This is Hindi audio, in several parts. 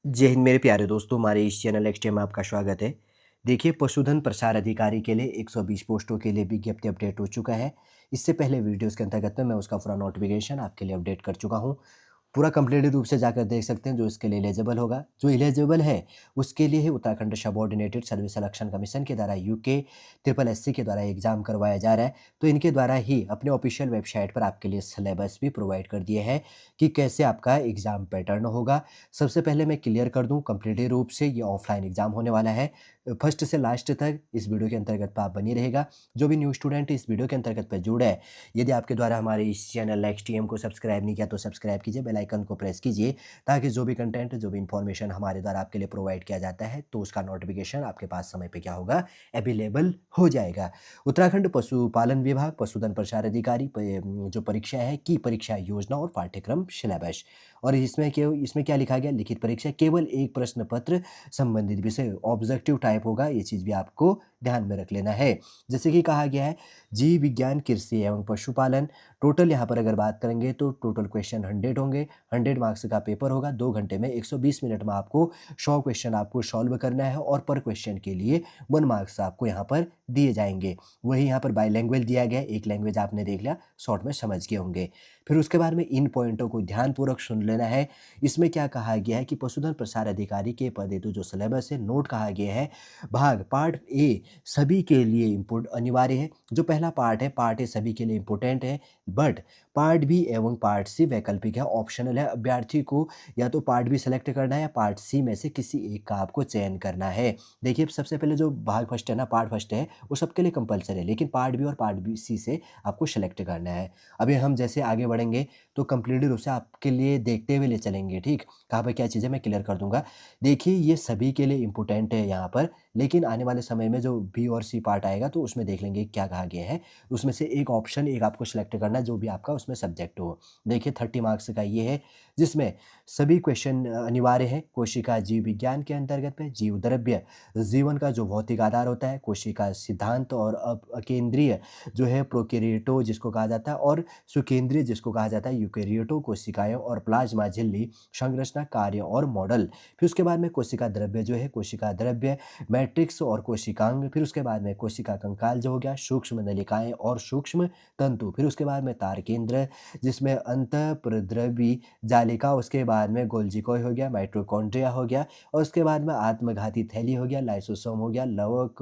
जय हिंद मेरे प्यारे दोस्तों, हमारे इस चैनल एक्सटे में आपका स्वागत है। देखिए, पशुधन प्रसार अधिकारी के लिए 120 पोस्टों के लिए विज्ञप्ति अपडेट हो चुका है। इससे पहले वीडियोस के अंतर्गत में मैं उसका पूरा नोटिफिकेशन आपके लिए अपडेट कर चुका हूँ। पूरा कंप्लीट रूप से जाकर देख सकते हैं जो इसके लिए एलिजिबल होगा। जो एलिजिबल है उसके लिए ही Uttarakhand subordinated service selection commission के द्वारा यूके ट्रिपल एससी के द्वारा एग्जाम करवाया जा रहा है। तो इनके द्वारा ही अपने ऑफिशियल वेबसाइट पर आपके लिए सिलेबस भी प्रोवाइड कर दिए हैं कि कैसे आपका एग्ज़ाम पैटर्न होगा। सबसे पहले मैं क्लियर कर दूं, कंप्लीट रूप से ये ऑफलाइन एग्ज़ाम होने वाला है। फर्स्ट से लास्ट तक इस वीडियो के अंतर्गत पर आप बनी रहेगा। जो भी न्यू स्टूडेंट इस वीडियो के अंतर्गत पर जुड़े हैं, यदि आपके द्वारा हमारे इस चैनल एक्सटीएम को सब्सक्राइब नहीं किया तो सब्सक्राइब कीजिए, बेल आइकन को प्रेस कीजिए ताकि जो भी कंटेंट, जो भी इंफॉर्मेशन हमारे द्वारा आपके लिए प्रोवाइड किया जाता है तो उसका नोटिफिकेशन आपके पास समय पे क्या होगा, अवेलेबल हो जाएगा। उत्तराखंड पशुपालन विभाग पशुधन प्रसार अधिकारी जो परीक्षा है की परीक्षा योजना और पाठ्यक्रम सिलेबस। और इसमें क्या लिखा गया, लिखित परीक्षा केवल एक प्रश्न पत्र संबंधित विषय ऑब्जेक्टिव टाइप होगा। ये चीज़ भी आपको ध्यान में रख लेना है। जैसे कि कहा गया है, जीव विज्ञान, कृषि एवं पशुपालन, टोटल यहाँ पर अगर बात करेंगे तो टोटल क्वेश्चन 100 होंगे। 100 मार्क्स का पेपर होगा। 2 घंटे में 120 मिनट में आपको 100 क्वेश्चन आपको सॉल्व करना है और पर क्वेश्चन के लिए 1 मार्क्स आपको यहाँ पर दिए जाएंगे। वही यहाँ पर बाई लैंग्वेज दिया गया है। एक लैंग्वेज आपने देख लिया, शॉर्ट में समझ गए होंगे। फिर उसके बाद में इन पॉइंटों को ध्यानपूर्वक सुन लेना है। इसमें क्या कहा गया है कि पशुधन प्रसार अधिकारी के पद हेतु जो सिलेबस है, नोट कहा गया है, भाग पार्ट ए सभी के लिए इम्पोर्ट अनिवार्य है। जो पहला पार्ट ए सभी के लिए इम्पोर्टेंट है, बट पार्ट बी एवं पार्ट सी वैकल्पिक है, ऑप्शनल है। अभ्यर्थी को या तो पार्ट बी सेलेक्ट करना है या पार्ट सी में से किसी एक का आपको चयन करना है। देखिए, सबसे पहले जो भाग फर्स्ट है ना, पार्ट फर्स्ट है, वो सबके लिए कंपलसरी है, लेकिन पार्ट बी और पार्ट बी सी से आपको सेलेक्ट करना है। अभी हम जैसे आगे बढ़ेंगे तो कंप्लीटली रूप से आपके लिए देखते हुए ले चलेंगे, ठीक। कहाँ पर क्या चीज़ें मैं क्लियर कर दूंगा। देखिए, ये सभी के लिए इम्पोर्टेंट है यहाँ पर, लेकिन आने वाले समय में जो बी और सी पार्ट आएगा तो उसमें देख लेंगे क्या कहा गया है। उसमें से एक ऑप्शन एक आपको सेलेक्ट करना है जो भी आपका उसमें सब्जेक्ट हो। देखिए, 30 मार्क्स का ये है, जिसमें सभी क्वेश्चन अनिवार्य है। कोशिका जीव विज्ञान के अंतर्गत में जीव द्रव्य, जीवन का जो भौतिक आधार होता है, कोशिका सिद्धांत और अकेंद्रीय जो है प्रोकैरियोटो जिसको कहा जाता है, और सुकेंद्रीय जिसको कहा जाता है यूकेरियोटो कोशिकाएं, और प्लाज्मा झिल्ली, संरचना, कार्य और मॉडल। फिर उसके बाद में कोशिका द्रव्य जो है, कोशिका द्रव्य, मैट्रिक्स और कोशिकांग। फिर उसके बाद में कोशिका कंकाल जो हो गया, सूक्ष्म नलिकाएं और सूक्ष्म तंतु। फिर उसके बाद में तार केंद्र जिसमें अंतःप्रद्रवी जालिका, उसके बाद में गोल्जिकोय हो गया, माइटोकॉन्ड्रिया हो गया, और उसके बाद में आत्मघाती थैली हो गया, लाइसोसोम हो गया, लवक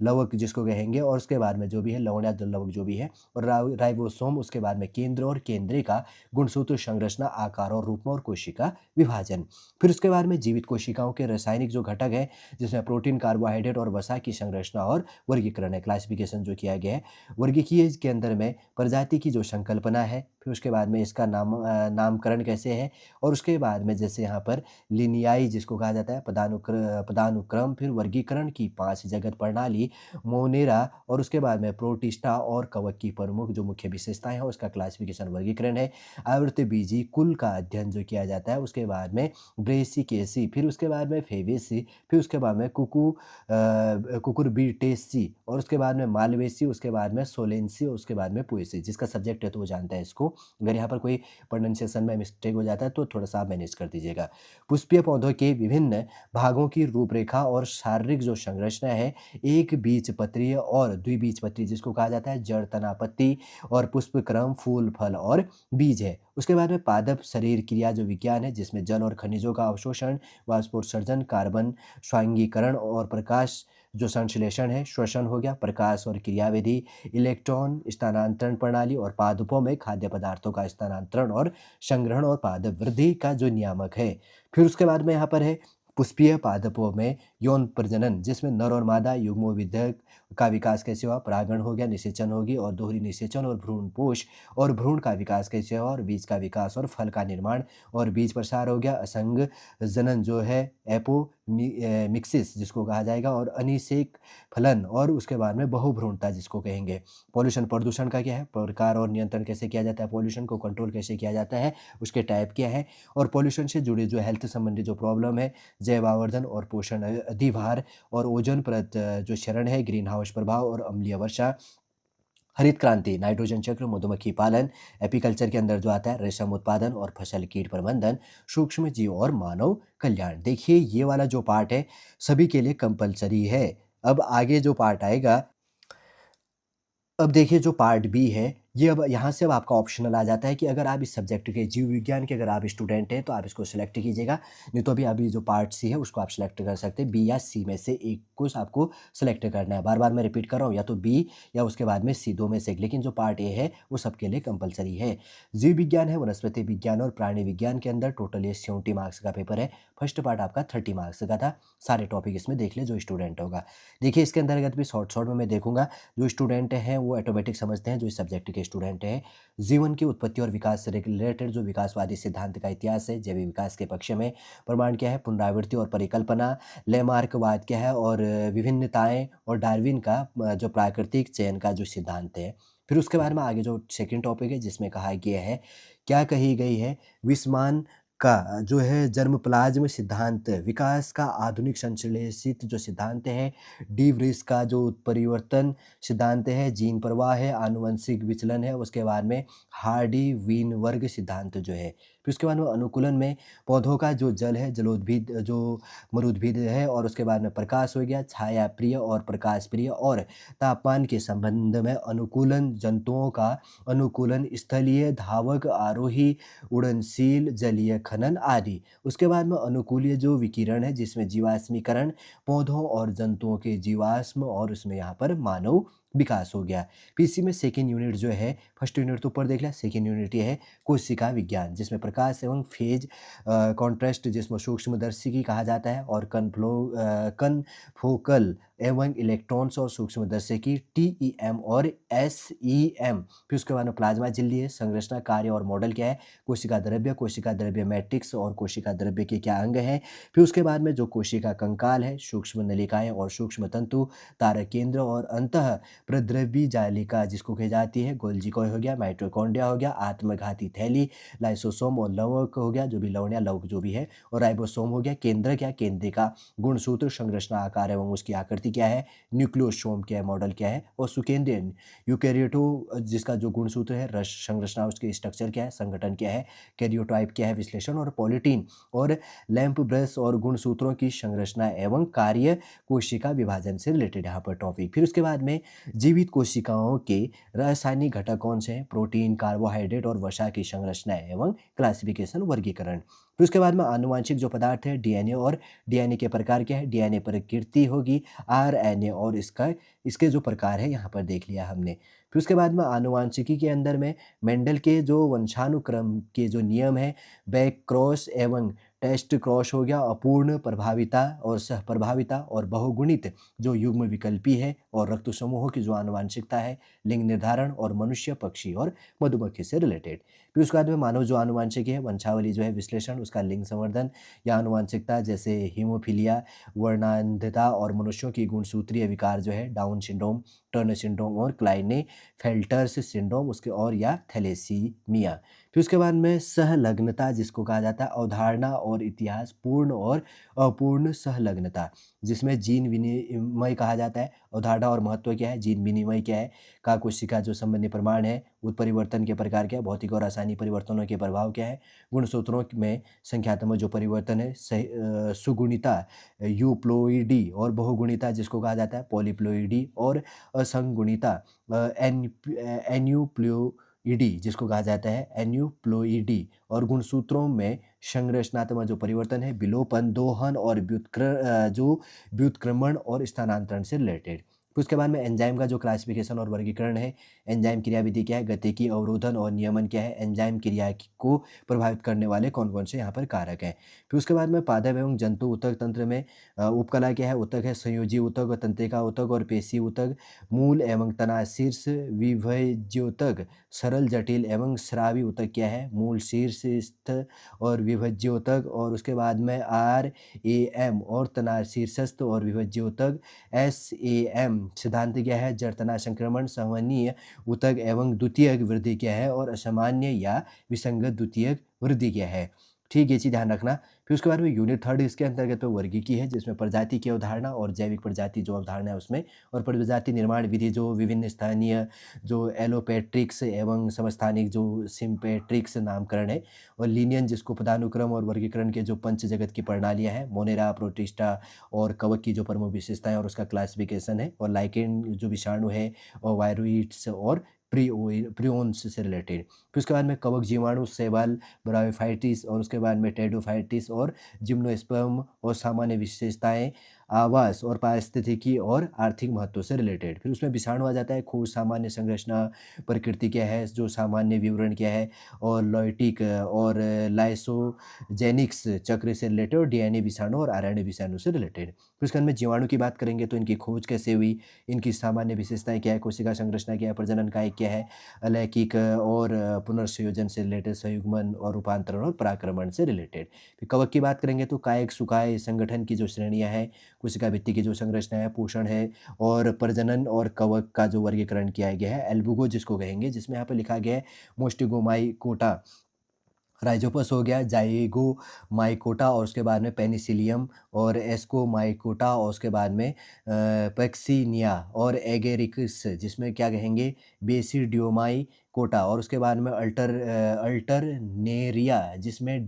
लवक जिसको कहेंगे, और उसके बाद में जो भी है लवण या दुर्लभक जो भी है, और राइबोसोम। उसके बाद में केंद्र और केंद्रिका, गुणसूत्र संरचना, आकार और रूप में, और कोशिका विभाजन। फिर उसके बाद में जीवित कोशिकाओं के रासायनिक जो घटक है, जिसमें प्रोटीन, कार्बोहाइड्रेट और वसा की संरचना और वर्गीकरण है, क्लासिफिकेशन जो किया गया है। वर्गीकीय के अंदर में प्रजाति की जो संकल्पना है, फिर उसके बाद में इसका नामकरण कैसे है, और उसके बाद में जैसे यहाँ पर लिनियाई जिसको कहा जाता है, पदानुक्रम, फिर वर्गीकरण की 5 जगत प्रणाली, मोनेरा, और उसके बाद में प्रोटिस्टा और कवक की प्रमुख जो मुख्य विशेषताएं हैं उसका क्लासिफिकेशन वर्गीकरण है। आवृतबीजी कुल का अध्ययन जो किया जाता है, उसके बाद में ब्रेसिकेसी, फिर उसके बाद में फेवेसी, फिर उसके बाद में कुकुरबिटेसी, और उसके बाद में मालवेसी, उसके बाद में सोलेंसी, और उसके बाद में पुएसी। जिसका सब्जेक्ट है तो वो जानता है इसको। अगर यहाँ पर कोई प्रोनाउंसिएशन में मिस्टेक हो जाता है तो थोड़ा सा आप मैनेज कर दीजिएगा। पुष्पीय पौधों के विभिन्न भागों की रूपरेखा और शारीरिक जो संरचना है, एक बीजपत्री और द्विबीजपत्री जिसको कहा जाता है, जड़, तना, पत्ती, और पुष्प क्रम, फूल, फल और बीज है। उसके बाद में पादप शरीर क्रिया जो विज्ञान है, जिसमें जल और खनिजों का अवशोषण, वाष्पोत्सर्जन, कार्बन स्वांगीकरण और प्रकाश जो संश्लेषण है, श्वसन हो गया, प्रकाश और क्रियाविधि, इलेक्ट्रॉन स्थानांतरण प्रणाली, और पादपों में खाद्य पदार्थों का स्थानांतरण और संग्रहण, और पादप वृद्धि का जो नियामक है। फिर उसके बाद में यहाँ पर है पुष्पीय पादपों में यौन प्रजनन, जिसमें नर और मादा युग्मोविधक का विकास कैसे हुआ, परागण हो गया, निषेचन होगी और दोहरी निषेचन, और भ्रूणपोष और भ्रूण का विकास कैसे हुआ, और बीज का विकास और फल का निर्माण, और बीज प्रसार हो गया, असंग जनन जो है, मिक्सिस जिसको कहा जाएगा, और अनिषेक फलन, और उसके बाद में बहुभ्रूणता जिसको कहेंगे। पॉल्यूशन, प्रदूषण का क्या है, प्रकार और नियंत्रण कैसे किया जाता है, पॉल्यूशन को कंट्रोल कैसे किया जाता है, उसके टाइप क्या है, और पॉल्यूशन से जुड़ी जो हेल्थ संबंधी जो प्रॉब्लम है, जैव आवर्धन और पोषण अधिभार, और ओजोन परत जो क्षरण है, ग्रीन हाउस प्रभाव और अम्लीय वर्षा, हरित क्रांति, नाइट्रोजन चक्र, मधुमक्खी पालन, एपीकल्चर के अंदर जो आता है रेशम उत्पादन और फसल कीट प्रबंधन, सूक्ष्म जीव और मानव कल्याण। देखिए ये वाला जो पार्ट है सभी के लिए कंपलसरी है। अब आगे जो पार्ट आएगा, अब देखिए जो पार्ट बी है, ये अब यहाँ से अब आपका ऑप्शनल आ जाता है कि अगर आप इस सब्जेक्ट के जीव विज्ञान के अगर आप स्टूडेंट हैं तो आप इसको सिलेक्ट कीजिएगा, नहीं तो अभी जो पार्ट सी है उसको आप सिलेक्ट कर सकते हैं। बी या सी में से एक को आपको सिलेक्ट करना है। बार बार मैं रिपीट कर रहा हूँ, या तो बी या उसके बाद में सी, दो में से एक, लेकिन जो पार्ट ए है वो सबके लिए कंपलसरी है। जीव विज्ञान है, वनस्पति विज्ञान और प्राणी विज्ञान के अंदर टोटल ये 70 मार्क्स का पेपर है। फर्स्ट पार्ट आपका 30 मार्क्स का था। सारे टॉपिक इसमें देख ले जो स्टूडेंट होगा। देखिए इसके अंतर्गत भी शॉर्ट में मैं देखूंगा, जो स्टूडेंट हैं वो ऑटोमेटिक समझते हैं, जो इस सब्जेक्ट के स्टूडेंट हैं। जीवन की उत्पत्ति और विकास से रिलेटेड जो विकासवादी सिद्धांत का इतिहास है, जैविक विकास के पक्ष में प्रमाण क्या है, पुनरावृत्ति और परिकल्पना, लैमार्कवाद क्या है, और विभिन्नताएं, और डार्विन का जो प्राकृतिक चयन का जो सिद्धांत है। फिर उसके बाद में आगे जो सेकंड टॉपिक है जिसमें कहा गया है, क्या कही गई है, विस्मान का जो है जर्मप्लाज्म सिद्धांत, विकास का आधुनिक संश्लेषित जो सिद्धांत है, डी व्रिस का जो उत्परिवर्तन सिद्धांत है, जीन प्रवाह है, आनुवंशिक विचलन है, उसके बाद में हार्डी वीनवर्ग सिद्धांत जो है। फिर उसके बाद में अनुकूलन में पौधों का जो जल है, जलोद्भिद जो मरुद्भिद है, और उसके बाद में प्रकाश हो गया, छाया प्रिय और प्रकाश प्रिय, और तापमान के संबंध में अनुकूलन, जंतुओं का अनुकूलन, स्थलीय धावक, आरोही, उड़नशील, जलीय खनन आदि। उसके बाद में अनुकूलीय जो विकिरण है जिसमें जीवाश्मीकरण, पौधों और जंतुओं के जीवाश्म, और उसमें यहाँ पर मानव विकास हो गया। पीसी में सेकेंड यूनिट जो है, फर्स्ट यूनिट तो ऊपर देख लिया, सेकेंड यूनिट ये है कोशिका विज्ञान, जिसमें प्रकाश एवं फेज कॉन्ट्रास्ट, जिसमें सूक्ष्मदर्शी कहा जाता है, और कनफोकल एवं इलेक्ट्रॉन्स और सूक्ष्मदर्शी टीईएम और एसईएम। फिर उसके बाद में प्लाज्मा झिल्ली है, संरचना, कार्य और मॉडल क्या है, कोशिका द्रव्य मैट्रिक्स और कोशिका द्रव्य के क्या अंग हैं। फिर उसके बाद में जो कोशिका कंकाल है, सूक्ष्म नलिकाएं और सूक्ष्म तंतु, तारक केंद्र और अंतः प्रद्रव्य जालिका जिसको कही जाती है, गोल्जी हो गया, माइटोकॉन्ड्रिया हो गया, आत्मघाती थैली, लाइसोसोम और लवक हो गया, जो भी लवण या लवक जो भी है, और राइबोसोम हो गया, केंद्र क्या, केंद्रिका, गुणसूत्र, संरचना, आकार एवं उसकी आकृति क्या है, न्यूक्लियोसोम क्या है, मॉडल क्या है, और सुकेंद्रियन यूकैरियोटो जिसका जो गुणसूत्र है, रस संरचना, उसके स्ट्रक्चर क्या है, संगठन क्या है, कैरियोटाइप क्या है, विश्लेषण, और पॉलिटीन और लैंप ब्रश और गुणसूत्रों की संरचना एवं कार्य, कोशिका विभाजन से रिलेटेड यहाँ पर टॉपिक। फिर उसके बाद में जीवित कोशिकाओं के रासायनिक घटक कौन से हैं, प्रोटीन, कार्बोहाइड्रेट और वसा की संरचना एवं क्लासिफिकेशन, वर्गीकरण। फिर उसके बाद में आनुवांशिक जो पदार्थ है, डीएनए, और डीएनए के प्रकार क्या है, डीएनए प्रकृति होगी, आरएनए, और इसके जो प्रकार है यहाँ पर देख लिया हमने। फिर उसके बाद में आनुवांशिकी के अंदर में मेंडल के जो वंशानुक्रम के जो नियम है, बैक क्रॉस एवं टेस्ट क्रॉस हो गया, अपूर्ण प्रभाविता और सहप्रभाविता, और बहुगुणित जो युग्म विकल्पी है, और रक्त समूहों की जो आनुवांशिकता है, लिंग निर्धारण, और मनुष्य, पक्षी और मधुमक्खी से रिलेटेड। फिर उसके बाद में मानव जो आनुवांशिकी है, वंशावली जो है, विश्लेषण, उसका लिंग संवर्धन या आनुवांशिकता, जैसे हीमोफीलिया, वर्णांधता, और मनुष्यों की गुणसूत्रीय विकार जो है, डाउन सिंड्रोम, टर्नर सिंड्रोम और क्लाइने फेल्टर्स सिंड्रोम, उसके और या थैलेसीमिया। फिर उसके बाद में सहलग्नता जिसको कहा जाता है, अवधारणा और इतिहास, पूर्ण और अपूर्ण सहलग्नता, जिसमें जीन विनिमय कहा जाता है, अवधारणा और महत्व क्या है, जीन विनिमय क्या है, का कोशिका जो संबंधी प्रमाण है, उत्परिवर्तन के प्रकार क्या है, भौतिक और रासायनिक परिवर्तनों के प्रभाव क्या है, गुणसूत्रों में संख्यात्मक जो परिवर्तन है, सुगुणिता, यूप्लोइडी, और बहुगुणिता जिसको कहा जाता है, पॉलीप्लोइडी, और असंगुणिता, एन्यूप्लोइडी जिसको कहा जाता है, एन्यूप्लोइडी, और गुणसूत्रों में संरचनात्मक जो परिवर्तन है, विलोपन, दोहन, और व्युत्क्रमण और स्थानांतरण से रिलेटेड। फिर उसके बाद में एंजाइम का जो क्लासिफिकेशन और वर्गीकरण है, एंजाइम क्रियाविधि क्या है, गतिकी, अवरोधन और नियमन क्या है, एंजाइम क्रिया को प्रभावित करने वाले कौन कौन से यहाँ पर कारक हैं। फिर उसके बाद में पादप एवं जंतु ऊतक तंत्र में उपकला क्या है, ऊतक है, संयोजी ऊतक, तंत्रिका ऊतक और पेशी ऊतक, मूल एवं तना शीर्ष विभज्योतक, सरल, जटिल एवं स्रावी ऊतक क्या है, मूल, शीर्ष, स्थ और विभज्योतक, और उसके बाद में RAM और तना शीर्षस्थ और विभज्योतक, SAM सिद्धांत क्या है, जड़ तना संक्रमण, संवहनीय ऊतक एवं द्वितीयक वृद्धि क्या है, और असामान्य या विसंगत द्वितीयक वृद्धि क्या है। ठीक है, ये चीज़ ध्यान रखना। फिर उसके बाद में यूनिट 3 इसके अंतर्गत तो वर्गीकी है, जिसमें प्रजाति की अवधारणा और जैविक प्रजाति जो अवधारणा है उसमें, और प्रजाति निर्माण विधि जो विभिन्न स्थानीय जो एलोपेट्रिक्स एवं समस्थानिक जो सिम्पेट्रिक्स नामकरण है, और लीनियन जिसको पदानुक्रम और वर्गीकरण के जो पंच जगत की प्रणालियाँ हैं, मोनेरा, प्रोटिस्टा और कवक की जो प्रमुख विशेषताएँ और उसका क्लासिफिकेशन है, और लाइकेन जो विषाणु है, और वायरोइड्स और प्रियोन्स से रिलेटेड। फिर उसके बाद में कवक जीवाणु, शैवाल, ब्रायोफाइटिस और उसके बाद में टेडोफाइटिस और जिम्नोस्पर्म और सामान्य विशेषताएं, आवास और पारिस्थितिकी और आर्थिक महत्व से रिलेटेड। फिर उसमें विषाणु आ जाता है, खोज, सामान्य संरचना, प्रकृति क्या है, जो सामान्य विवरण क्या है, और लॉयटिक और लाइसोजेनिक्स चक्र से रिलेटेड, और डीएनए विषाणु और आरएनए विषाणु से रिलेटेड। फिर उसके अंदर जीवाणु की बात करेंगे तो इनकी खोज कैसे हुई, इनकी सामान्य विशेषताएं क्या है, कोशिका संरचना क्या है, प्रजनन काय क्या है, अलैंगिक और पुनर्संयोजन से रिलेटेड, संयुग्मन और रूपांतरण और पराक्रमण से रिलेटेड। फिर कवक की बात करेंगे तो कायिक सुखाय संगठन की जो श्रेणियां हैं, कोशिका भित्ति की जो संरचना है, पोषण है और प्रजनन, और कवक का जो वर्गीकरण किया गया है एल्बुगो जिसको कहेंगे, जिसमें यहाँ पे लिखा गया है मोस्टिगोमाइकोटा, राइजोपस हो गया, जाइगोमाइकोटा और उसके बाद में पेनिसिलियम, और एस्कोमाइकोटा और उसके बाद में पैक्सिनिया, और एगेरिकस जिसमें क्या कहेंगे बेसिडियोमाइकोटा, और उसके बाद में अल्टरनेरिया जिसमें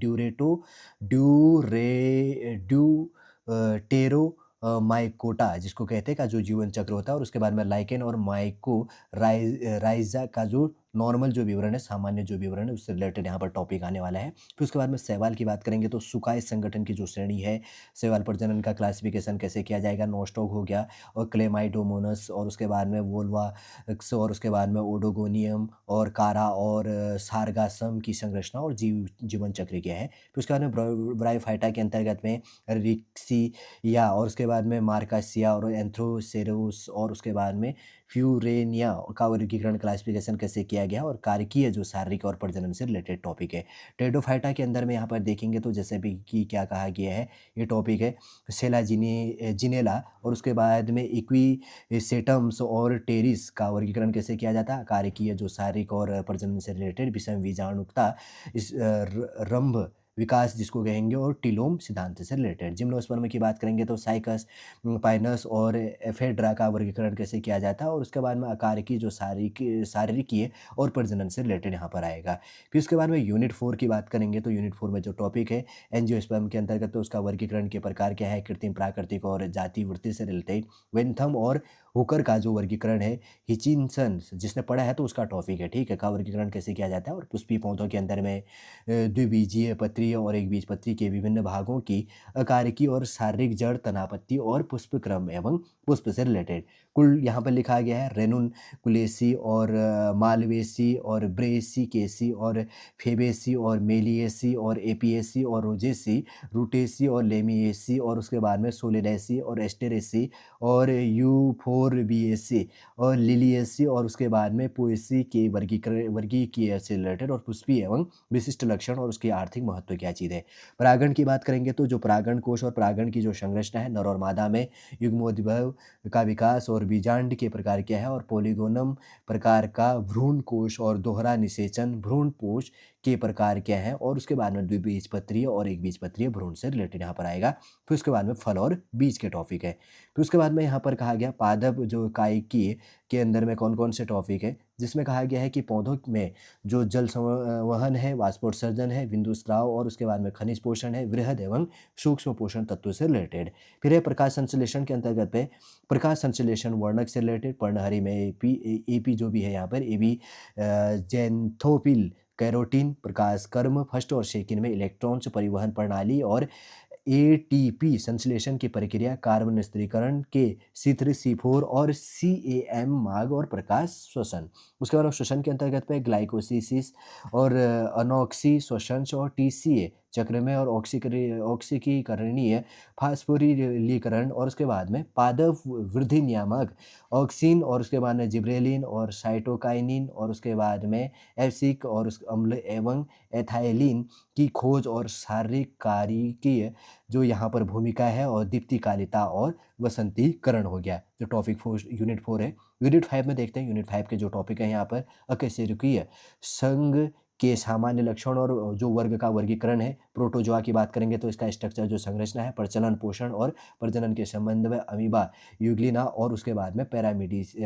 ड्यूटेरो माइकोटा जिसको कहते हैं का जो जीवन चक्र होता है, और उसके बाद में लाइकेन और माइको राइजा का जो नॉर्मल जो विवरण है, सामान्य जो विवरण है, उससे रिलेटेड यहाँ पर टॉपिक आने वाला है। फिर उसके बाद में शैवाल की बात करेंगे तो सुखाय संगठन की जो श्रेणी है, शैवाल प्रजनन का क्लासिफिकेशन कैसे किया जाएगा, नोस्टॉक हो गया, और क्लेमाइडोमोनस, और उसके बाद में वोल्वाक्स, और उसके बाद में ओडोगोनियम और कारा और सारगासम की संरचना और जीवन चक्र क्या है। फिर उसके बाद में ब्रायोफाइटा के अंतर्गत में रिक्सिया, और उसके बाद में मार्कासिया और एंथ्रोसेरोस, और उसके बाद में फ्यूरेनिया का वर्गीकरण क्लासिफिकेशन कैसे किया गया, और कारकीय जो शारीरिक और प्रजनन से रिलेटेड टॉपिक है। टेडोफाइटा के अंदर में यहाँ पर देखेंगे तो जैसे भी कि क्या कहा गया है, ये टॉपिक है जिनेला, और उसके बाद में इक्वीसेटम्स और टेरिस का वर्गीकरण कैसे किया जाता है, कारकीय जो शारीरिक और प्रजनन से रिलेटेड, विषम बीजाणुकता, इस रंभ विकास जिसको कहेंगे, और टिलोम सिद्धांत से रिलेटेड। जिम्नोस्पर्म की बात करेंगे तो साइकस, पाइनस और एफेड्रा का वर्गीकरण कैसे किया जाता है, और उसके बाद में आकार की जो शारीरिक और प्रजनन से रिलेटेड यहाँ पर आएगा। फिर उसके बाद में यूनिट 4 की बात करेंगे तो यूनिट 4 में जो टॉपिक है एंजियोस्पर्म के अंतर्गत, तो उसका वर्गीकरण के प्रकार क्या है, कृत्रिम, प्राकृतिक और जाति वृत्ति से रिलेटेड। वेंथम और हुकर का जो वर्गीकरण है, हिचिनसन जिसने पढ़ा है तो उसका टॉपिक है, ठीक है, का वर्गीकरण कैसे किया जाता है, और पुष्पीय पौधों के अंदर में द्विबीजीय, पत्रीय और एक बीजपत्री के विभिन्न भागों की अकारिकी और शारीरिक जड़, तनापत्ति और पुष्प क्रम एवं पुष्प से रिलेटेड। कुल यहाँ पर लिखा गया है रेनुनकुलेसी और मालवेसी और ब्रेसिकेसी और फेबेसी और मेलिएसी और एपीएसी और रोजेसी, रूटेसी और लेमिएसी, और उसके बाद में सोलिडेसी और एस्टेरेसी और यूफोरबिएसी और लिलिएसी, और उसके बाद में पोएसी के वर्गीकीय से रिलेटेड, और पुष्पीय एवं विशिष्ट लक्षण और उसकी आर्थिक महत्व क्या चीज़ है। परागण की बात करेंगे तो जो परागण कोश और परागण की जो संरचना है, नर और मादा में युग्मोद्भव का विकास और बीजांड के प्रकार क्या है, और पॉलीगोनम प्रकार का भ्रूण कोश और दोहरा निषेचन भ्रूण पोष के प्रकार क्या है, और उसके बाद में द्विबीजपत्रीय और एक बीजपत्रीय भ्रूण से रिलेटेड यहाँ पर आएगा। फिर उसके बाद में फल और बीज के टॉपिक है। फिर उसके बाद में यहाँ पर कहा गया पादप जो कायिकी के अंदर में कौन कौन से टॉपिक है, जिसमें कहा गया है कि पौधों में जो जल संवहन है, वाष्पोत्सर्जन है, बिंदु स्राव, और उसके बाद में खनिज पोषण है, वृहद एवं सूक्ष्म पोषण तत्व से रिलेटेड। फिर है प्रकाश संश्लेषण के अंतर्गत पे प्रकाश संश्लेषण वर्णक से रिलेटेड, पर्णहरी में एपी जो भी है यहाँ पर एबी जेंथोपिल, कैरोटीन, प्रकाश कर्म, फर्स्ट और सेकंड में इलेक्ट्रॉन्स परिवहन प्रणाली, और एटीपी संश्लेषण की प्रक्रिया, कार्बन स्थिरीकरण के C3C4 और CAM मार्ग, और प्रकाश श्वसन। उसके बाद श्वसन के अंतर्गत पे ग्लाइकोसिस और अनॉक्सी श्वसन और TCA चक्र में, और ऑक्सीकरणीय फास्फोरिलीकरण, और उसके बाद में पादप वृद्धि नियामक ऑक्सीन, और उसके बाद में जिब्रेलिन और साइटोकाइनिन, और उसके बाद में एसिक और उस अम्ल एवं एथाइलिन की खोज और शारीरिक कार्यकीय जो यहाँ पर भूमिका है, और दीप्तिकालिता और वसंतीकरण हो गया जो टॉपिक 4 यूनिट 4 है। यूनिट 5 में देखते हैं यूनिट 5 के जो टॉपिक है यहाँ पर अकशेरुकीय संघ के सामान्य लक्षण और जो वर्ग का वर्गीकरण है। प्रोटोजोआ की बात करेंगे तो इसका स्ट्रक्चर जो संरचना है प्रचलन, पोषण और प्रजनन के संबंध में अमीबा, यूग्लिना और उसके बाद में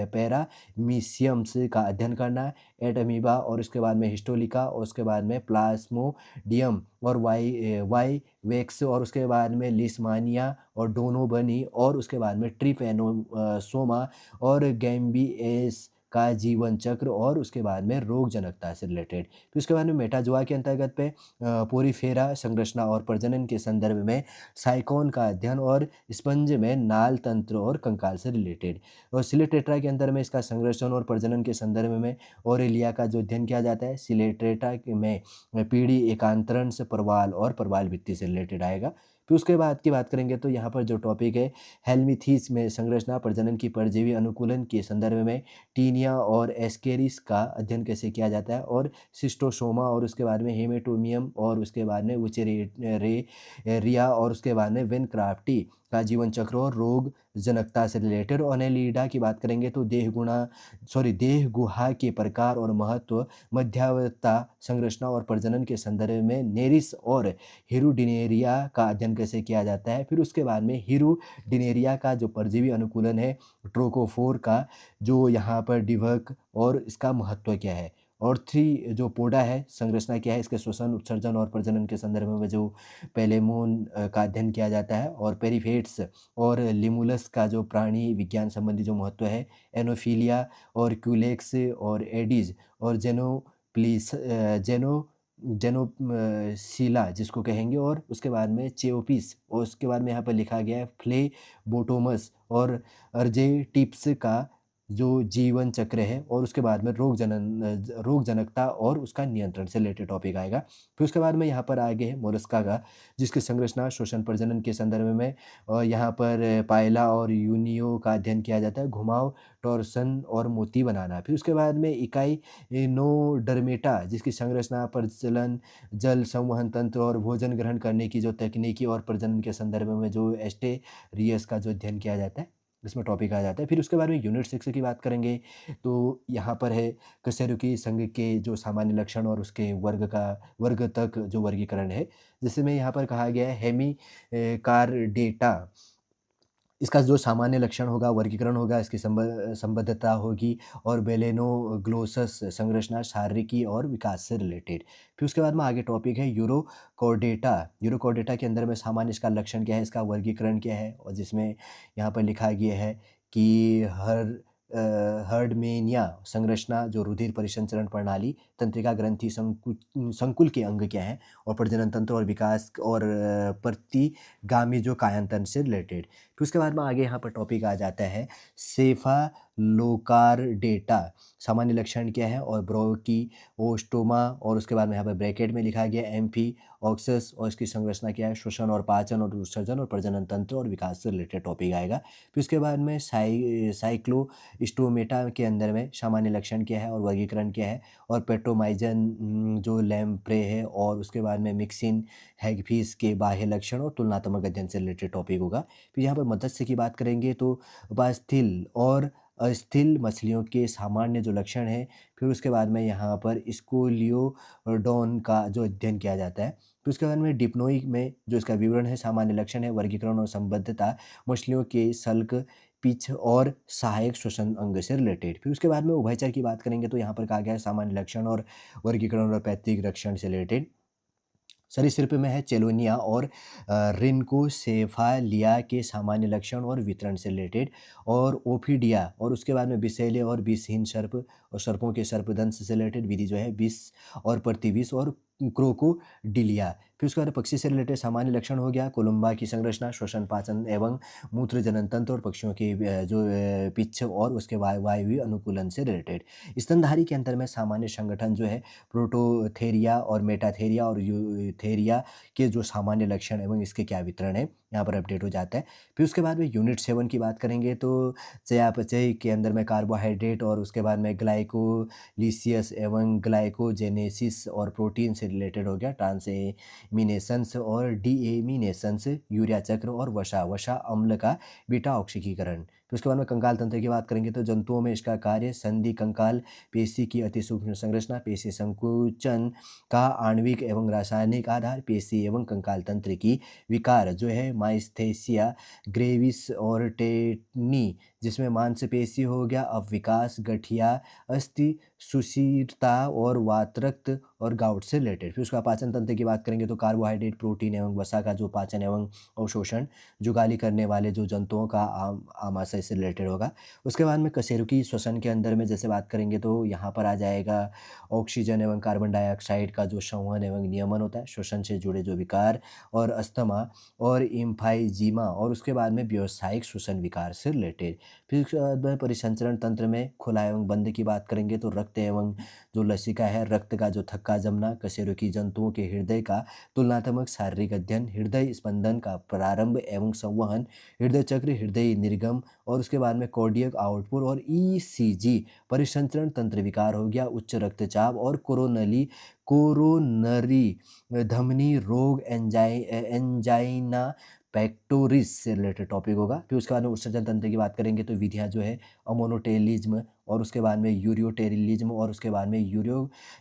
पैरामीशियम्स का अध्ययन करना, एटअमीबा और उसके बाद में हिस्टोलिका और उसके बाद में प्लाज्मोडियम और वाई वेक्स और उसके बाद में लिस्मानिया और डोनोबनी और उसके बाद में ट्रिपेनोसोमा और गैम्बिएस का जीवन चक्र और उसके बाद में रोग जनकता से रिलेटेड। फिर उसके बाद में मेटाजोआ के अंतर्गत पे पोरीफेरा संरचना और प्रजनन के संदर्भ में साइकोन का अध्ययन और स्पंज में नाल तंत्र और कंकाल से रिलेटेड। और सिलेटेट्रा के अंदर में इसका संरक्षण और प्रजनन के संदर्भ में ओरेलिया का जो अध्ययन किया जाता है। सिलेट्रेटा में पीढ़ी एकांतरण से प्रवाल और प्रवाल भित्ति से रिलेटेड आएगा। फिर उसके बाद की बात करेंगे तो यहाँ पर जो टॉपिक है हेल्मिथीस में संरचना प्रजनन की परजीवी अनुकूलन के संदर्भ में टीनिया और एस्केरिस का अध्ययन कैसे किया जाता है और सिस्टोसोमा और उसके बाद में हेमेटोमियम और उसके बाद में रिया और उसके बाद में वेनक्राफ्टी का जीवन चक्र और रोग जनकता से रिलेटेड। ओनेलिडा की बात करेंगे तो देह गुहा के प्रकार और महत्व, मध्यावता संरचना और प्रजनन के संदर्भ में नेरिस और हिरुडिनेरिया का अध्ययन कैसे किया जाता है। फिर उसके बाद में हिरुडिनेरिया का जो परजीवी अनुकूलन है ट्रोकोफोर का जो यहाँ पर डिवर्क और इसका महत्व क्या है। और थ्री जो पोडा है संरचना क्या है, इसके श्वसन, उत्सर्जन और प्रजनन के संदर्भ में जो पेलेमोन का अध्ययन किया जाता है। और पेरिफेट्स और लिमुलस का जो प्राणी विज्ञान संबंधी जो महत्व है। एनोफीलिया और क्यूलेक्स और एडीज और जेनोसिला जिसको कहेंगे और उसके बाद में चेओपिस और उसके बाद में यहाँ पर लिखा गया है फ्लेबोटोमस और अर्जेटिप्स का जो जीवन चक्र है। और उसके बाद में रोग जनकता और उसका नियंत्रण से रिलेटेड टॉपिक आएगा। फिर उसके बाद में यहाँ पर आगे है मोलस्का का जिसकी संरचना शोषण प्रजनन के संदर्भ में और यहाँ पर पायला और यूनियो का अध्ययन किया जाता है, घुमाव, टॉर्सन और मोती बनाना। फिर उसके बाद में इकाई नोडर्मेटा जिसकी संरचना प्रचलन, जल संवहन तंत्र और भोजन ग्रहण करने की जो तकनीकी और प्रजनन के संदर्भ में जो एस्टेरियस का जो अध्ययन किया जाता है इसमें टॉपिक आ जाता है। फिर उसके बाद में यूनिट 6 की बात करेंगे तो यहाँ पर है कशेरुकी संघ के जो सामान्य लक्षण और उसके वर्ग तक जो वर्गीकरण है, जिसमें यहाँ पर कहा गया है हेमी कार्डेटा इसका जो सामान्य लक्षण होगा, वर्गीकरण होगा, इसकी संबद्धता होगी और बेलेनोग्लोसस संरचना, शारीरिकी और विकास से रिलेटेड। फिर उसके बाद में आगे टॉपिक है यूरोकॉर्डेटा। यूरोकॉर्डेटा के अंदर में सामान्य इसका लक्षण क्या है, इसका वर्गीकरण क्या है और जिसमें यहाँ पर लिखा गया है कि हर्डमेनिया संरचना, जो रुधिर परिसंचरण प्रणाली, तंत्रिका ग्रंथि संकुल के अंग क्या है और प्रजनन तंत्र और विकास और प्रतिगामी जो कायांतन से रिलेटेड। फिर उसके बाद में आगे यहाँ पर टॉपिक आ जाता है सेफालोकार्डेटा, सामान्य लक्षण क्या है और ब्रोकी ओस्टोमा और उसके बाद में यहाँ पर ब्रैकेट में लिखा गया एम्फी ऑक्सस और इसकी संरचना क्या है, श्वसन और पाचन और उत्सर्जन और प्रजनन तंत्र और विकास से रिलेटेड टॉपिक आएगा। फिर उसके बाद में साइक्लोस्टोमेटा के अंदर में सामान्य लक्षण क्या है और वर्गीकरण क्या है और पेट्रोमाइजन जो लैम्प्रे है और उसके बाद में मिक्सिन हैगफिश के बाह्य लक्षण और तुलनात्मक अध्ययन से रिलेटेड टॉपिक होगा। फिर यहाँ पर मत्स्य की बात करेंगे तो उपास्थल और अस्थिल मछलियों के सामान्य जो लक्षण है। फिर उसके बाद में यहाँ पर स्कोलियोडोन का जो अध्ययन किया जाता है। फिर उसके बाद में डिप्नोई में जो इसका विवरण है, सामान्य लक्षण है, वर्गीकरण और संबद्धता, मछलियों के सल्क, पिच और सहायक श्वसन अंग से रिलेटेड। फिर उसके बाद में उभयचर की बात करेंगे तो यहाँ पर कहा गया है सामान्य लक्षण और वर्गीकरण और पैतृक लक्षण से रिलेटेड। सरीसृप में है चेलोनिया और रिनकोसेफालिया के सामान्य लक्षण और वितरण से रिलेटेड। और ओफिडिया और उसके बाद में विषैले और विषहीन सर्प और सर्पों के सर्पदंश से रिलेटेड विधि जो है विष और प्रतिविष और क्रोकोडिलिया। फिर उसके बाद पक्षी से रिलेटेड सामान्य लक्षण हो गया कोलंबा की संरचना, श्वसन, पाचन एवं मूत्र जनन तंत्र और पक्षियों की जो पिच्छ और उसके वायवीय अनुकूलन से रिलेटेड। स्तनधारी के अंतर में सामान्य संगठन जो है प्रोटोथेरिया और मेटाथेरिया और यूथेरिया के जो सामान्य लक्षण एवं इसके क्या वितरण है यहाँ पर अपडेट हो जाता है। फिर उसके बाद में यूनिट 7 की बात करेंगे तो चयापचय के अंदर में कार्बोहाइड्रेट और उसके बाद में ग्लाइकोलिसियस एवं ग्लाइकोजेनेसिस और प्रोटीन से रिलेटेड हो गया, ट्रांसएमिनेशंस और डीएमिनेशंस, यूरिया चक्र और वसा अम्ल का बीटा ऑक्सीकरण। फिर उसके बाद में कंकाल तंत्र की बात करेंगे तो जंतुओं में इसका कार्य संधि कंकाल पेशी की अति सूक्ष्म संरचना, पेशी संकुचन का आणविक एवं रासायनिक आधार, पेशी एवं कंकाल तंत्र की विकार जो है माइस्थेसिया ग्रेविस और टेटनी जिसमें मांसपेशी हो गया, अविकास, गठिया, अस्थि सुशीरता और वातरक्त और गाउट से रिलेटेड। फिर उसका पाचन तंत्र की बात करेंगे तो कार्बोहाइड्रेट, प्रोटीन एवं वसा का जो पाचन एवं अवशोषण जुगाली करने वाले जो जंतुओं का आमाशय से रिलेटेड होगा। उसके बाद में कशेरुकी श्वसन के अंदर में जैसे बात करेंगे तो यहाँ पर आ जाएगा ऑक्सीजन एवं कार्बन डाइऑक्साइड का जो संवहन एवं नियमन होता है, श्वसन से जुड़े जो विकार और अस्थमा और इम्फाइजीमा और उसके बाद में व्यावसायिक श्वसन विकार से रिलेटेड। फिर उसके बाद में परिसंचरण तंत्र में खुला एवं बंद की बात करेंगे तो रक्त एवं जो लसिका है, रक्त का जो थक्का जमना, कशेरुकी जंतुओं के हृदय का तुलनात्मक शारीरिक अध्ययन, हृदय स्पंदन का प्रारंभ एवं संवहन, हृदय चक्र, हृदय निर्गम और उसके बाद में कार्डियक आउटपुट और ईसीजी। परिसंचरण तंत्र विकार हो गया, उच्च रक्तचाप और कोरोनरी धमनी रोग, एंजाइना पेक्टोरिस से रिलेटेड टॉपिक होगा। फिर उसके बाद में उत्सर्जन तंत्र की बात करेंगे तो विधियाँ जो है अमोनोटेलिज्म और उसके बाद में यूरियोटेरिलिज्म और उसके बाद में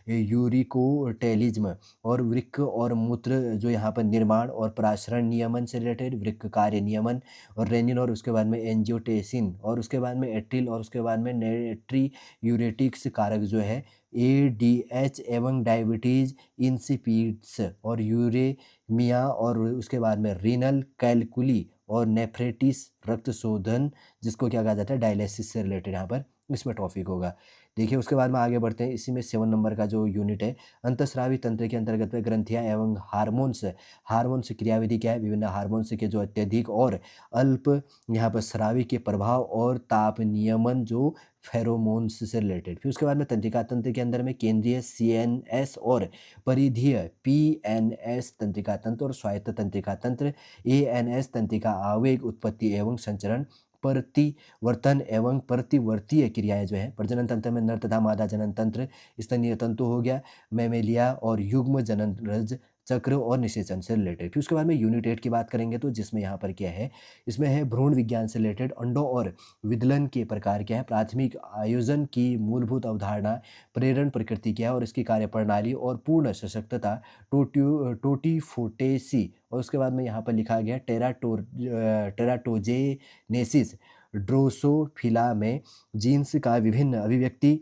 यूरिकोटेलिज्म और वृक्क और मूत्र जो यहाँ पर निर्माण और प्रासरण नियमन से रिलेटेड, वृक्क कार्य नियमन और रेनिन और उसके बाद में एंजियोटेंसिन और उसके बाद में एट्रिल और उसके बाद में नेट्री यूरेटिक्स कारक जो है एडीएच एवं डायबिटीज इंसिपिड्स और यूरेमिया और उसके बाद में रीनल कैलकुली और नेफ्रेटिस रक्त शोधन जिसको क्या कहा जाता है डायलिसिस से रिलेटेड यहाँ पर इसमें टॉपिक होगा। देखिए उसके बाद में आगे बढ़ते हैं, इसी में 7 नंबर का जो यूनिट है अंतःस्रावी तंत्र के अंतर्गत में ग्रंथियाँ एवं हार्मोन्स क्रियाविधि क्या है, विभिन्न हार्मोन्स के जो अत्यधिक और अल्प यहाँ पर स्रावी के प्रभाव और ताप नियमन जो फेरोमोन्स से रिलेटेड। फिर उसके बाद में तंत्रिका तंत्र के अंदर में केंद्रीय सीएनएस और परिधीय पीएनएस तंत्रिका तंत्र और स्वायत्त तंत्रिका तंत्र एएनएस तंत्रिका आवेग उत्पत्ति एवं संचरण, प्रतिवर्तन एवं प्रतिवर्तीय क्रियाएं जो है। प्रजनन तंत्र में नर तथा मादा जनन तंत्र, स्तनीय तंतु हो गया, मैमेलिया और युग्म जनन रज चक्र और निषेचन से रिलेटेड। फिर उसके बाद में यूनिट 8 की बात करेंगे तो जिसमें यहाँ पर क्या है, इसमें है भ्रूण विज्ञान से रिलेटेड, अंडों और विदलन के प्रकार क्या है, प्राथमिक आयोजन की मूलभूत अवधारणा, प्रेरण प्रकृति क्या है और इसकी कार्यप्रणाली और पूर्ण सशक्तता, टोटीफोटेसी और उसके बाद में यहाँ पर लिखा गया टेराटोजेनेसिस, ड्रोसोफिला में जीन्स का विभिन्न अभिव्यक्ति,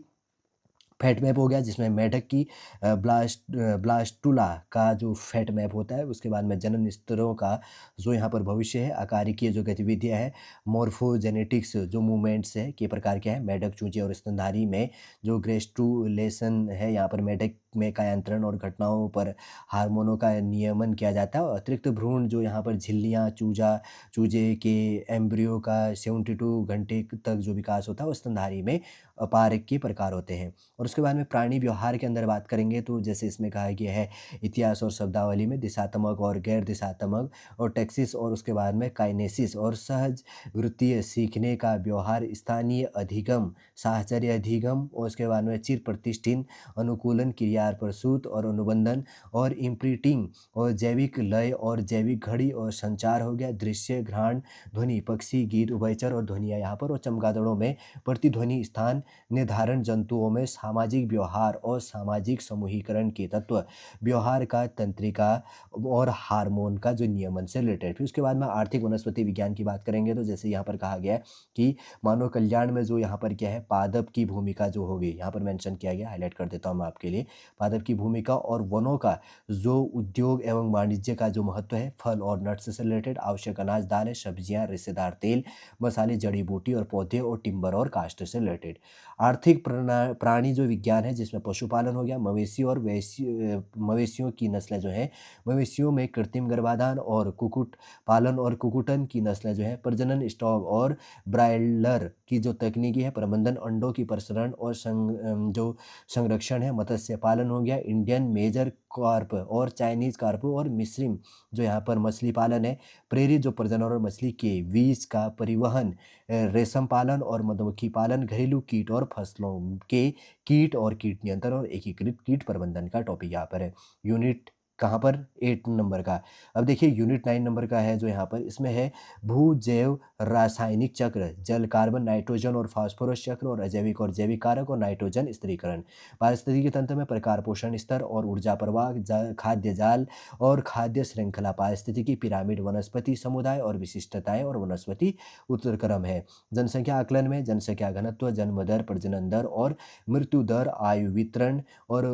फैट मैप हो गया जिसमें मेढक की ब्लास्टुला का जो फैट मैप होता है, उसके बाद में जनन स्तरों का जो यहाँ पर भविष्य है, आकारिकीय जो गतिविधियाँ है, मॉर्फोजेनेटिक्स जो मूवमेंट्स है के प्रकार क्या है, मेढक, चूजे और स्तनधारी में जो ग्रेस्टुलेशन है, यहाँ पर मेढक में कायांतरण और घटनाओं पर हार्मोनों का नियमन किया जाता है। और अतिरिक्त भ्रूण जो यहाँ पर झिल्लियाँ, चूजे के एम्ब्रियो का 72 घंटे तक जो विकास होता है वो स्तनधारी में अपारक के प्रकार होते हैं। और उसके बाद में प्राणी व्यवहार के अंदर बात करेंगे तो जैसे इसमें कहा गया है इतिहास और शब्दावली में दिशात्मक और गैर दिशात्मक और टैक्सिस और उसके बाद में काइनेसिस और सहज वृत्तीय सीखने का व्यवहार, स्थानीय अधिगम, साहचर्य अधिगम और उसके बाद में चिर प्रतिष्ठिन अनुकूलन, क्रिया प्रसूत और अनुबंधन और इम्प्रिंटिंग और जैविक लय और जैविक घड़ी और संचार हो गया, दृश्य, घ्राण, ध्वनि, पक्षी, गीत, उभयचर और ध्वनिया यहाँ पर और चमगादड़ों में प्रतिध्वनि स्थान निर्धारण, जंतुओं में सामाजिक व्यवहार और सामाजिक समूहीकरण के तत्व, व्यवहार का तंत्रिका और हार्मोन का जो नियमन से रिलेटेड। फिर उसके बाद में आर्थिक वनस्पति विज्ञान की बात करेंगे तो जैसे यहाँ पर कहा गया है कि मानव कल्याण में जो यहाँ पर क्या है पादप की भूमिका जो होगी, यहाँ पर मेंशन किया गया, हाईलाइट कर देता हूँ मैं आपके लिए, पादप की भूमिका और वनों का जो उद्योग एवं वाणिज्य का जो महत्व है, फल और नट्स से रिलेटेड, आवश्यक अनाज, दालें, सब्जियां, रेशेदार तेल, मसाले, जड़ी बूटी और पौधे और टिम्बर और काष्ठ से रिलेटेड। आर्थिक प्राणी जो विज्ञान है जिसमें पशुपालन हो गया, मवेशी और मवेशियों की नस्लें जो है, मवेशियों में कृत्रिम गर्भाधान और कुक्कुट पालन और कुक्कुटन की नस्लें जो है, प्रजनन, स्टॉक और ब्रायलर की जो तकनीकी है, प्रबंधन, अंडों की प्रसरण और जो संरक्षण है, मत्स्य पालन हो गया, इंडियन मेजर कार्प और चाइनीज कार्प और मिश्रिम जो यहाँ पर मछली पालन है, प्रेरित जो प्रजनन और मछली के बीज का परिवहन, रेशम पालन और मधुमक्खी पालन, घरेलू कीट और फसलों के कीट और कीट नियंत्रण और एकीकृत कीट प्रबंधन का टॉपिक यहाँ पर है। यूनिट कहाँ पर 8 नंबर का। अब देखिए यूनिट 9 नंबर का है जो यहाँ पर, इसमें है भू जैव रासायनिक चक्र, जल कार्बन नाइट्रोजन और फास्फोरस चक्र, और अजैविक और जैविक कारक और नाइट्रोजन स्थिरीकरण। पारिस्थितिकी तंत्र में प्रकार पोषण स्तर और ऊर्जा प्रवाह, खाद्य जाल और खाद्य श्रृंखला, पारिस्थितिकी पिरामिड, वनस्पति समुदाय और विशिष्टताएं और वनस्पति उत्तरक्रम है। जनसंख्या आकलन में जनसंख्या घनत्व, जन्म दर, प्रजनन दर और मृत्यु दर, आयु वितरण और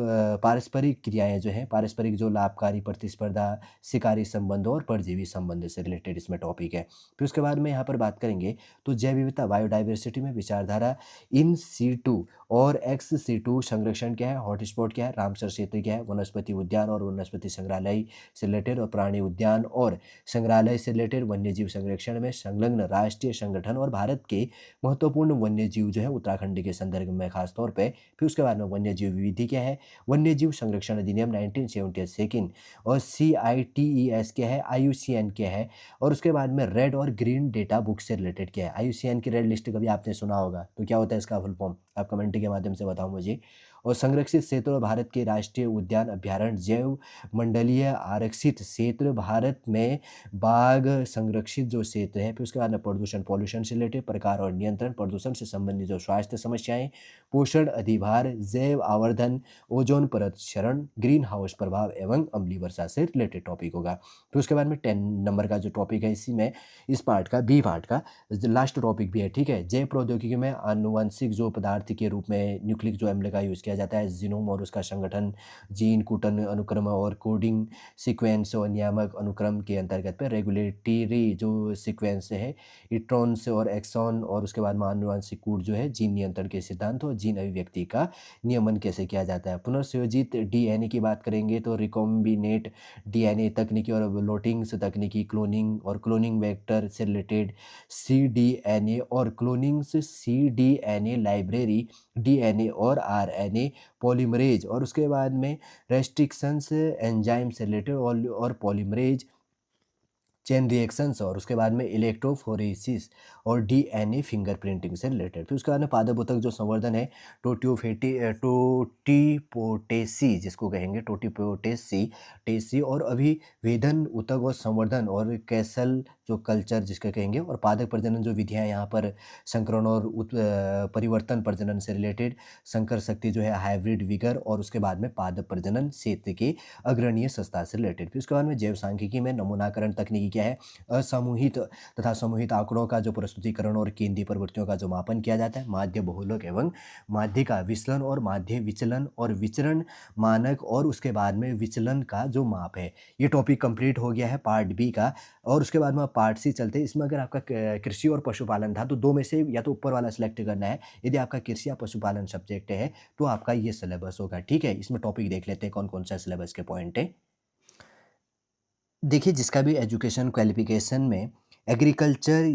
पारस्परिक क्रियाएं जो हैं, पारस्परिक जो लाभकारी प्रतिस्पर्धा, शिकारी संबंध और परजीवी संबंध से रिलेटेड इसमें टॉपिक है। फिर उसके बाद में यहाँ पर बात करेंगे तो जैव विविधता बायोडाइवर्सिटी में विचारधारा, इन सीटू और एक्स सीटू संरक्षण क्या है, हॉटस्पॉट क्या है, रामसर क्षेत्र क्या है, वनस्पति उद्यान और वनस्पति संग्रहालय से रिलेटेड, और प्राणी उद्यान और संग्रहालय से रिलेटेड, वन्यजीव संरक्षण में संलग्न राष्ट्रीय संगठन और भारत के महत्वपूर्ण वन्यजीव जो है उत्तराखंड के संदर्भ में खास तौर पे। फिर उसके बाद में वन्यजीव विविधि क्या है, वन्यजीव संरक्षण अधिनियम 1972 और CITES क्या है, IUCN क्या है, और उसके बाद में रेड और ग्रीन डेटा बुक से रिलेटेड क्या है। IUCN की रेड लिस्ट कभी आपने सुना होगा, तो क्या होता है इसका फुल फॉर्म, आप कमेंट के माध्यम से बताओ मुझे। और संरक्षित क्षेत्र और भारत के राष्ट्रीय उद्यान अभ्यारण्य, जैव मंडलीय आरक्षित क्षेत्र, भारत में बाघ संरक्षित जो क्षेत्र है। फिर उसके बाद में प्रदूषण, पॉल्यूशन से रिलेटेड, प्रकार और नियंत्रण, प्रदूषण से संबंधित जो स्वास्थ्य समस्याएं, पोषण अधिभार, जैव आवर्धन, ओजोन परत क्षरण, ग्रीन हाउस प्रभाव एवं अम्लीय वर्षा से रिलेटेड टॉपिक होगा। फिर उसके बाद में 10 नंबर का जो टॉपिक है, इसी में इस पार्ट का बी पार्ट का लास्ट टॉपिक भी है, ठीक है। जैव प्रौद्योगिकी में आनुवंशिक जो पदार्थ के रूप में न्यूक्लिक जो अम्ल का यूज़ किया जाता है, जीनोम और उसका संगठन, जीन कूटन अनुक्रम और कोडिंग सीक्वेंस और नियामक अनुक्रम के अंतर्गत पे रेगुलेटरी जो सीक्वेंस है, इट्रॉन्स और एक्सॉन, और उसके बाद में आनुवंशिक कूट जो है, जीन नियंत्रण के सिद्धांत और जीन अभिव्यक्ति का नियमन कैसे किया जाता है। पुनर्संयोजित डीएनए की बात करेंगे तो रिकॉम्बिनेट डीएनए तकनीकी और लोटिंग्स तकनीकी, क्लोनिंग और क्लोनिंग वेक्टर से रिलेटेड, cDNA और क्लोनिंग्स, cDNA लाइब्रेरी, डीएनए और आरएनए पॉलीमरेज, और उसके बाद में रेस्ट्रिक्शंस एंजाइम से रिलेटेड और पॉलीमरेज चेन रिएक्शंस, और उसके बाद में इलेक्ट्रोफोरेसिस और डीएनए फिंगरप्रिंटिंग से रिलेटेड। फिर उसके बाद में पादप उत्तक जो संवर्धन है, टोटिपोटेसी जिसको कहेंगे, टोटिपोटेसी और अभिवेदन उत्तक और संवर्धन, और कैसल जो कल्चर जिसके कहेंगे, और पादप प्रजनन जो विधियां यहाँ पर संकरण और परिवर्तन प्रजनन से रिलेटेड, संकर शक्ति जो है, हाइब्रिड विगर, और उसके बाद में पादप प्रजनन क्षेत्र के अग्रणीय संस्था से रिलेटेड। फिर उसके बाद में जैव सांख्यिकी में नमूनाकरण तकनीकी क्या है, असमूहित तथा समूहित आंकड़ों का जो प्रस्तुतिकरण और केंद्रीय प्रवृत्तियों का जो मापन किया जाता है, माध्य बहुलक एवं माध्य का विचलन और माध्य विचलन और विचरण मानक, और उसके बाद में विचलन का जो माप है। ये टॉपिक कंप्लीट हो गया है पार्ट बी का। और उसके बाद में पार्ट सी चलते हैं। इसमें अगर आपका कृषि और पशुपालन था तो दो में से या तो ऊपर वाला सिलेक्ट करना है। यदि आपका कृषि या पशुपालन सब्जेक्ट है तो आपका ये सिलेबस होगा, ठीक है। इसमें टॉपिक देख लेते हैं कौन कौन सा सिलेबस के पॉइंट है। देखिए जिसका भी एजुकेशन क्वालिफिकेशन में एग्रीकल्चर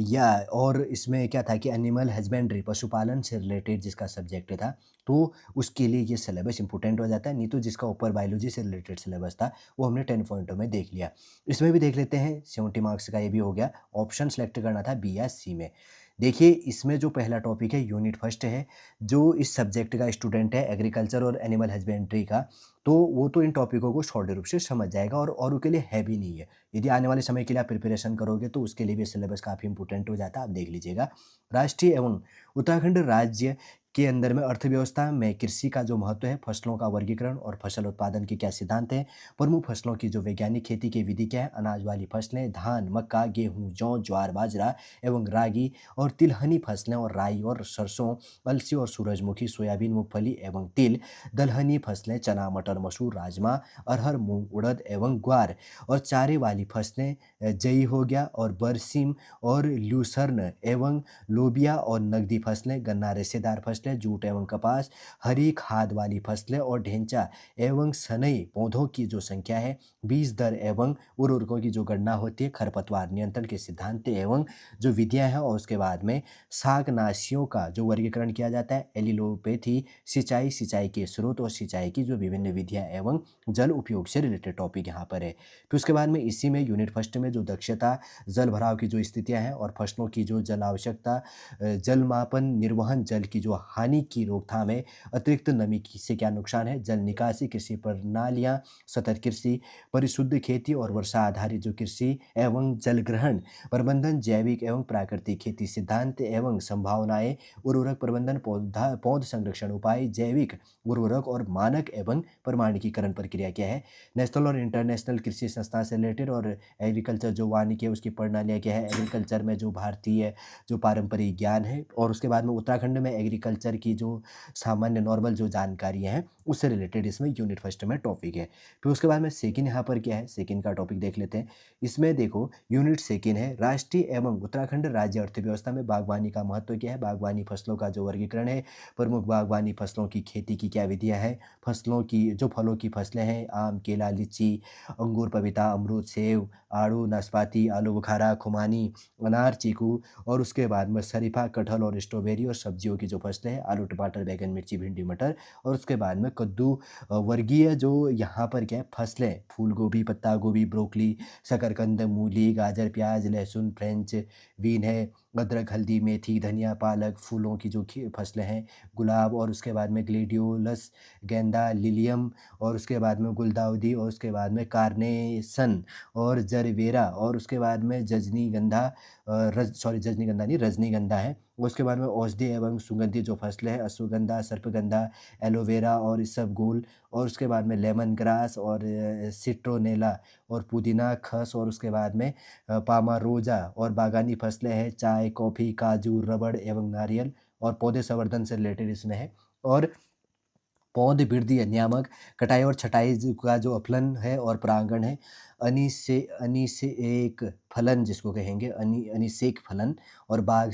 या और इसमें क्या था कि एनिमल हस्बेंड्री पशुपालन से रिलेटेड जिसका सब्जेक्ट था तो उसके लिए ये सिलेबस इंपॉर्टेंट हो जाता है। नहीं तो जिसका ऊपर बायोलॉजी से रिलेटेड सिलेबस था वो हमने 10 पॉइंटों में देख लिया। इसमें भी देख लेते हैं, 70 मार्क्स का ये भी हो गया। ऑप्शन सेलेक्ट करना था बी या सी में। देखिए इसमें जो पहला टॉपिक है यूनिट फर्स्ट है, जो इस सब्जेक्ट का स्टूडेंट है एग्रीकल्चर और एनिमल हस्बेंड्री का, तो वो तो इन टॉपिकों को शॉर्ट रूप से समझ जाएगा और औरों के लिए है भी नहीं है। यदि आने वाले समय के लिए आप प्रिपरेशन करोगे तो उसके लिए भी सिलेबस काफ़ी इंपॉर्टेंट हो जाता है, आप देख लीजिएगा। राष्ट्रीय एवं उत्तराखंड राज्य के अंदर में अर्थव्यवस्था में कृषि का जो महत्व है, फसलों का वर्गीकरण और फसल उत्पादन के क्या सिद्धांत हैं, प्रमुख फसलों की जो वैज्ञानिक खेती की विधि क्या है, अनाज वाली फसलें धान, मक्का, गेहूँ, जौ, ज्वार, बाजरा एवं रागी, और तिलहनी फसलें और राई और सरसों, अलसी और सूरजमुखी, सोयाबीन, मूंगफली एवं तिल, दलहनी फसलें चना, मटर, मसूर, राजमा, अरहर, मूंग, उड़द एवं ग्वार, और चारे वाली फसलें जई हो गया, और बरसीम और ल्यूसर्न एवं लोबिया, और नगदी फसलें गन्ना, रेशेदार फसलें, जूट एवं कपास, हरी खाद वाली फसलें, और ढेंचा एवं सनई पौधों की जो संख्या है, बीज दर एवं उर्वरकों की जो गणना होती है, खरपतवार नियंत्रण के सिद्धांत एवं जो विधियां हैं, और उसके बाद में शाकनाशियों का जो वर्गीकरण किया जाता है, एलिलोपैथी, सिंचाई, सिंचाई के स्रोत और सिंचाई की जो विभिन्न विधियां एवं जल उपयोग से रिलेटेड टॉपिक यहाँ पर है। फिर उसके बाद में इसी में यूनिट फर्स्ट में जो दक्षता, जल भराव की जो स्थितियाँ हैं और फसलों की जो जल आवश्यकता, जल मापन, निर्वहन, जल की जो हानि की रोकथाम है, अतिरिक्त नमी से क्या नुकसान है, जल निकासी, कृषि प्रणालियाँ, सतत कृषि, परिशुद्ध खेती और वर्षा आधारित जो कृषि एवं जल ग्रहण प्रबंधन, जैविक एवं प्राकृतिक खेती सिद्धांत एवं संभावनाएं, उर्वरक प्रबंधन, पौध संरक्षण उपाय, जैविक उर्वरक और मानक एवं प्रमाणीकरण प्रक्रिया क्या है, नेशनल और इंटरनेशनल कृषि संस्थान से रिलेटेड, और एग्रीकल्चर जो वानिकी है उसकी प्रणालियाँ क्या है, एग्रीकल्चर में जो भारतीय जो पारंपरिक ज्ञान है, और उसके बाद में उत्तराखंड में एग्रीकल्चर की जो सामान्य नॉर्मल जो जानकारियाँ हैं उससे रिलेटेड इसमें यूनिट फर्स्ट में टॉपिक है। फिर उसके बाद में सेकंड यहाँ पर क्या है, सेकंड का टॉपिक देख लेते हैं। इसमें देखो यूनिट सेकंड है, राष्ट्रीय एवं उत्तराखंड राज्य अर्थव्यवस्था में बागवानी का महत्व क्या है, बागवानी फसलों का जो वर्गीकरण है, प्रमुख बागवानी फसलों की खेती की क्या विधियाँ हैं, फसलों की जो फलों की फसलें हैं, आम, केला, लीची, अंगूर, पपीता, अमरूद, सेब, आड़ू, नाशपाती, आलू बुखारा, खुमानी, अनार, चीकू, और उसके बाद में शरीफा, कटहल और स्ट्रॉबेरी, और सब्जियों की जो फसलें हैं, आलू, टमाटर, बैंगन, मिर्ची, भिंडी, मटर, और उसके बाद में कद्दू, वर्गीय जो यहाँ पर क्या है फसलें, फूल गोभी, पत्ता गोभी, ब्रोकली, शकरकंद, मूली, गाजर, प्याज, लहसुन, फ्रेंच बीन है, अदरक, हल्दी, मेथी, धनिया, पालक, फूलों की जो फसलें हैं, गुलाब, और उसके बाद में ग्लेडियोलस, गेंदा, लिलियम, और उसके बाद में गुलदाउदी, और उसके बाद में कार्नेसन और जरबेरा, और उसके बाद में जजनीगंधा, जजनीगंधा नहीं, रजनीगंधा है। उसके बाद में औषधि एवं सुगंधित जो फसलें हैं, अश्वगंधा, सर्पगंधा, एलोवेरा और इसबगोल, और उसके बाद में लेमन ग्रास और सिट्रोनेला और पुदीना, खस, और उसके बाद में पामारोजा, और बागानी फसलें हैं, चाय, कॉफ़ी, काजू, रबड़ एवं नारियल, और पौधे संवर्धन से रिलेटेड इसमें है। और पौध वृद्धि नियामक, कटाई और छँटाई का जो अपलन है और परागण है, अनिषेक फलन जिसको कहेंगे, अनिषेक फलन, और बाग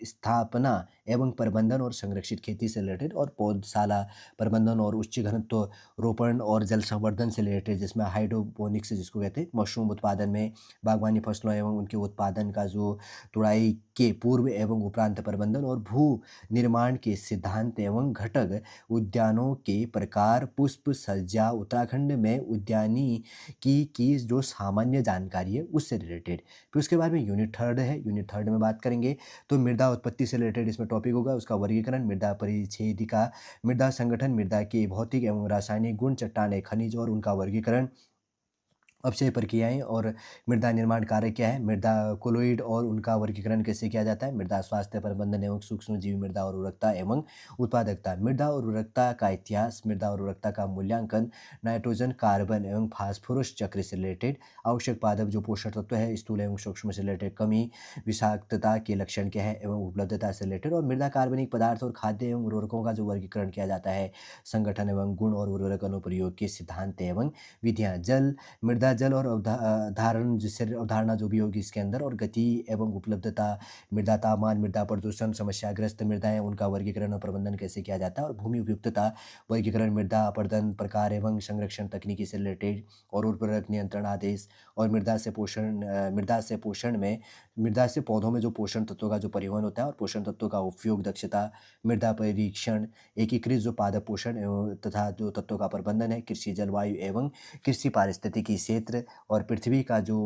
स्थापना एवं प्रबंधन और संरक्षित खेती से रिलेटेड, और पौधशाला प्रबंधन और उच्च घनत्व रोपण और जल संवर्धन से रिलेटेड, जिसमें हाइड्रोपोनिक्स जिसको कहते हैं, मशरूम उत्पादन में बागवानी फसलों एवं उनके उत्पादन का जो तुड़ाई के पूर्व एवं उपरांत प्रबंधन, और भू निर्माण के सिद्धांत एवं घटक, उद्यानों के प्रकार, पुष्प सज्जा, उत्तराखंड में उद्यानी की जो सामान्य जानकारी है उससे रिलेटेड। फिर उसके बाद में यूनिट थर्ड है, यूनिट थर्ड में बात करेंगे तो मृदा उत्पत्ति से रिलेटेड इसमें टॉपिक होगा, उसका वर्गीकरण, मृदा परिच्छेदिका, मृदा संगठन, मृदा के भौतिक एवं रासायनिक गुण, चट्टानें, खनिज और उनका वर्गीकरण, अपचय प्रक्रियाएं, और मृदा निर्माण कार्य क्या है, मृदा कोलोइड और उनका वर्गीकरण कैसे किया जाता है, मृदा स्वास्थ्य प्रबंधन एवं सूक्ष्म जीव, मृदा उर्वरकता एवं उत्पादकता, मृदा उर्वरकता का इतिहास, मृदा उर्वरकता का मूल्यांकन, नाइट्रोजन, कार्बन एवं फास्फोरस चक्र से रिलेटेड, आवश्यक पादप जो पोषक तत्व है, स्थूल एवं सूक्ष्म से रिलेटेड, कमी, विषाक्तता के लक्षण क्या है एवं उपलब्धता से रिलेटेड, और मृदा कार्बनिक पदार्थ और खाद्य एवं उर्वरकों का जो वर्गीकरण किया जाता है, संगठन एवं गुण और उर्वरक अनुप्रयोग के सिद्धांत एवं विधियाँ, जल, मृदा जल और धारण जिससे अवधारणा जो भी होगी इसके अंदर, और गति एवं उपलब्धता, मृदा तापमान, मृदा प्रदूषण, समस्याग्रस्त मृदाएं, उनका वर्गीकरण और प्रबंधन कैसे किया जाता है, और भूमि उपयुक्तता वर्गीकरण, मृदा अपर्दन प्रकार एवं संरक्षण तकनीकी से रिलेटेड, और उर्वरक नियंत्रण आदेश, और मृदा से पौधों में जो पोषण तत्वों का जो परिवहन होता है और पोषण तत्वों का उपयोग दक्षता, मृदा परीक्षण, एकीकृत जो पादप पोषण एवं तथा जो तत्वों का प्रबंधन है, कृषि जलवायु एवं कृषि पारिस्थितिकी क्षेत्र, और पृथ्वी का जो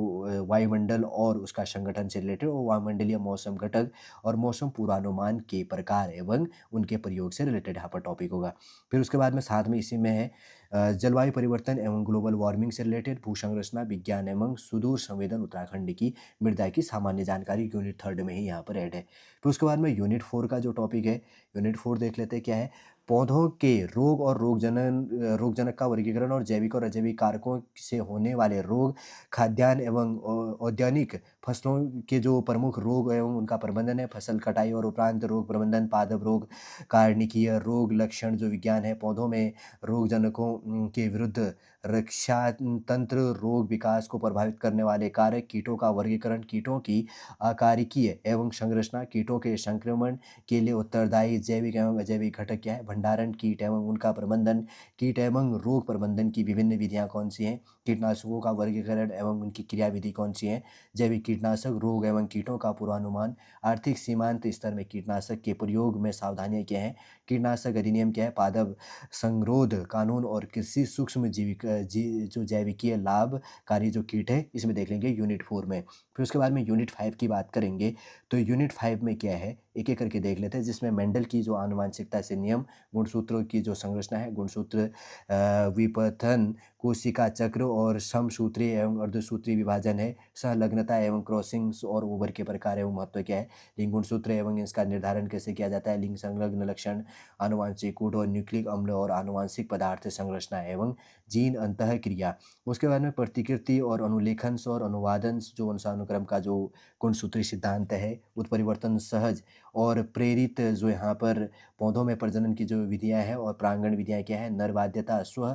वायुमंडल और उसका संगठन से रिलेटेड, और वायुमंडलीय मौसम घटक और मौसम पूर्वानुमान के प्रकार एवं उनके प्रयोग से रिलेटेड यहाँ पर टॉपिक होगा। फिर उसके बाद में साथ में इसी में है जलवायु परिवर्तन एवं ग्लोबल वार्मिंग से रिलेटेड, भू संरचना विज्ञान एवं सुदूर संवेदन उत्तराखंड की मृदा की सामान्य जानकारी यूनिट थर्ड में ही यहाँ पर ऐड है। फिर उसके बाद में यूनिट फोर का जो टॉपिक है, यूनिट फोर देख लेते हैं क्या है, पौधों के रोग और रोगजनक का वर्गीकरण, और जैविक और अजैविक कारकों से होने वाले रोग, खाद्यान्न एवं औद्यानिक फसलों के जो प्रमुख रोग एवं उनका प्रबंधन है, फसल कटाई और उपरांत रोग प्रबंधन, पादप रोग, कार्निकीय रोग लक्षण जो विज्ञान है, पौधों में रोगजनकों के विरुद्ध रक्षा तंत्र, रोग विकास को प्रभावित करने वाले कारक, कीटों का वर्गीकरण, कीटों की आकारिकीय एवं संरचना, कीटों के संक्रमण के लिए उत्तरदायी जैविक एवं अजैविक घटक क्या है, भंडारण, कीट एवं उनका प्रबंधन, कीट एवं रोग प्रबंधन की विभिन्न विधियां कौन सी हैं, कीटनाशकों का वर्गीकरण एवं उनकी क्रियाविधि कौन सी हैं? जैविक कीटनाशक, रोग एवं कीटों का पूर्वानुमान, आर्थिक सीमांत स्तर में कीटनाशक के प्रयोग में सावधानियाँ क्या हैं? कीटनाशक अधिनियम क्या है? पादप संरोध कानून और कृषि सूक्ष्म जीविक जो जैविकीय लाभकारी जो कीट है, इसमें देख लेंगे यूनिट 4 में। फिर उसके बाद में यूनिट 5 की बात करेंगे, तो यूनिट 5 में क्या है, एक-एक करके देख लेते हैं, जिसमें मेंडल की जो आनुवंशिकता से नियम, गुणसूत्रों की जो संरचना है, गुणसूत्र विपथन, कोशिका चक्र और समसूत्रीय एवं अर्धसूत्रीय विभाजन है, सहलग्नता एवं क्रॉसिंग्स और ओवर के प्रकार एवं महत्व क्या है, लिंग गुणसूत्र एवं इसका निर्धारण कैसे किया जाता है, लिंग संलग्न लक्षण, आनुवांशिक कूट और न्यूक्लिक अम्ल और आनुवांशिक पदार्थ संरचना एवं जीन अंतःक्रिया। उसके बाद में प्रतिकृति और अनुलेखन और अनुवादन जो वंशानुक्रम का जो गुणसूत्री सिद्धांत है, उत्परिवर्तन सहज और प्रेरित जो यहाँ पर पौधों में प्रजनन की जो विधियाँ हैं और प्रांगण विधियाँ क्या है, नरवाद्यता, स्व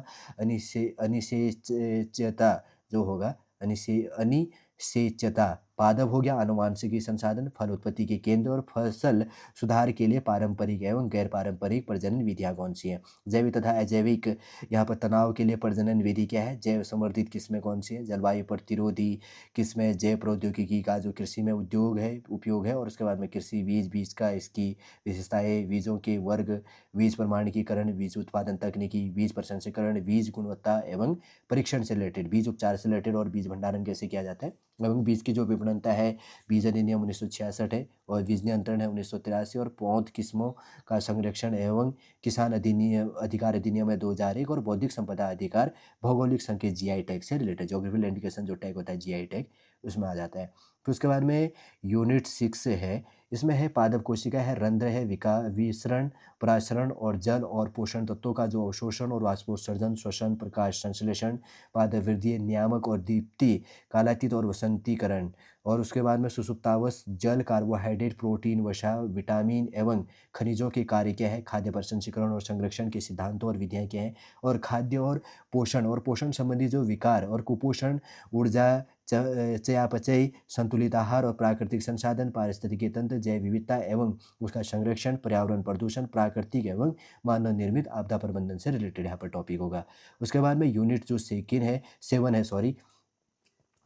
अनिषेच्यता जो होगा, अनिषेच्यता, पादप हो गया, आनुवांशिकी संसाधन, फल उत्पत्ति के केंद्र और फसल सुधार के लिए पारंपरिक एवं गैर पारंपरिक प्रजनन विधियाँ कौन सी हैं? जैविक तथा अजैविक यहाँ पर तनाव के लिए प्रजनन विधि क्या है? जैव संवर्धित किस्में कौन सी हैं? जलवायु प्रतिरोधी किस्में, जैव प्रौद्योगिकी का जो कृषि में उद्योग है उपयोग है, और उसके बाद में कृषि बीज, बीज का इसकी विशेषताएँ, बीजों के वर्ग, बीज प्रमाणीकरण, बीज उत्पादन तकनीकी, बीज प्रसंस्करण, बीज गुणवत्ता एवं परीक्षण से रिलेटेड, बीज उपचार से रिलेटेड और बीज भंडारण कैसे किया जाता है एवं बीज की जो विपणनता है, बीज अधिनियम 1966 है और बीज नियंत्रण है 1983, और पौध किस्मों का संरक्षण एवं किसान अधिनियम अधिकार अधिनियम है 2001, और बौद्धिक संपदा अधिकार भौगोलिक संकेत जीआई टैग से रिलेटेड, ज्योग्राफिकल इंडिकेशन जो टैग होता है जीआई टैग, उसमें आ जाता है। फिर उसके बाद में यूनिट 6 है, इसमें है पादप कोशिका है, रंध्र है, विसरण, परासरण और जल और पोषण तत्वों का जो अवशोषण और वाष्पोत्सर्जन, श्वसन, प्रकाश संश्लेषण, पादप वृद्धि, नियामक और दीप्ति, कालातीत और वसंतीकरण, और उसके बाद में सुसुप्तावस्थ, जल, कार्बोहाइड्रेट, प्रोटीन, वसा, विटामिन एवं खनिजों के कार्य क्या है, खाद्य प्रसंस्करण और संरक्षण के सिद्धांतों और विधियाँ क्या हैं, और खाद्य और पोषण संबंधी जो विकार और कुपोषण, ऊर्जा, चयापचय, संतुलित आहार और प्राकृतिक संसाधन, पारिस्थितिकी तंत्र, जैव विविधता एवं उसका संरक्षण, पर्यावरण प्रदूषण, प्राकृतिक एवं मानव निर्मित आपदा प्रबंधन से रिलेटेड यहाँ पर टॉपिक होगा। उसके बाद में यूनिट जो 7 है, सॉरी,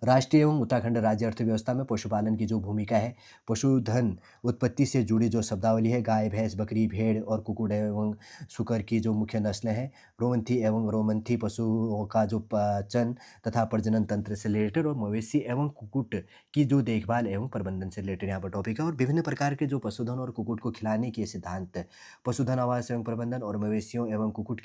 राष्ट्रीय एवं उत्तराखंड राज्य अर्थव्यवस्था में पशुपालन की जो भूमिका है, पशुधन उत्पत्ति से जुड़ी जो शब्दावली है, गाय, भैंस, बकरी, भेड़ और कुक्कुट एवं सूकर की जो मुख्य नस्लें हैं, रोमंथी एवं रोमंथी पशुओं का जो पाचन तथा प्रजनन तंत्र से रिलेटेड, और मवेशी एवं कुक्कुट की जो देखभाल एवं प्रबंधन से रिलेटेड यहाँ पर टॉपिक है, और विभिन्न प्रकार के जो पशुधन और कुक्कुट को खिलाने के सिद्धांत, पशुधन आवास एवं प्रबंधन, और मवेशियों एवं कुक्कुट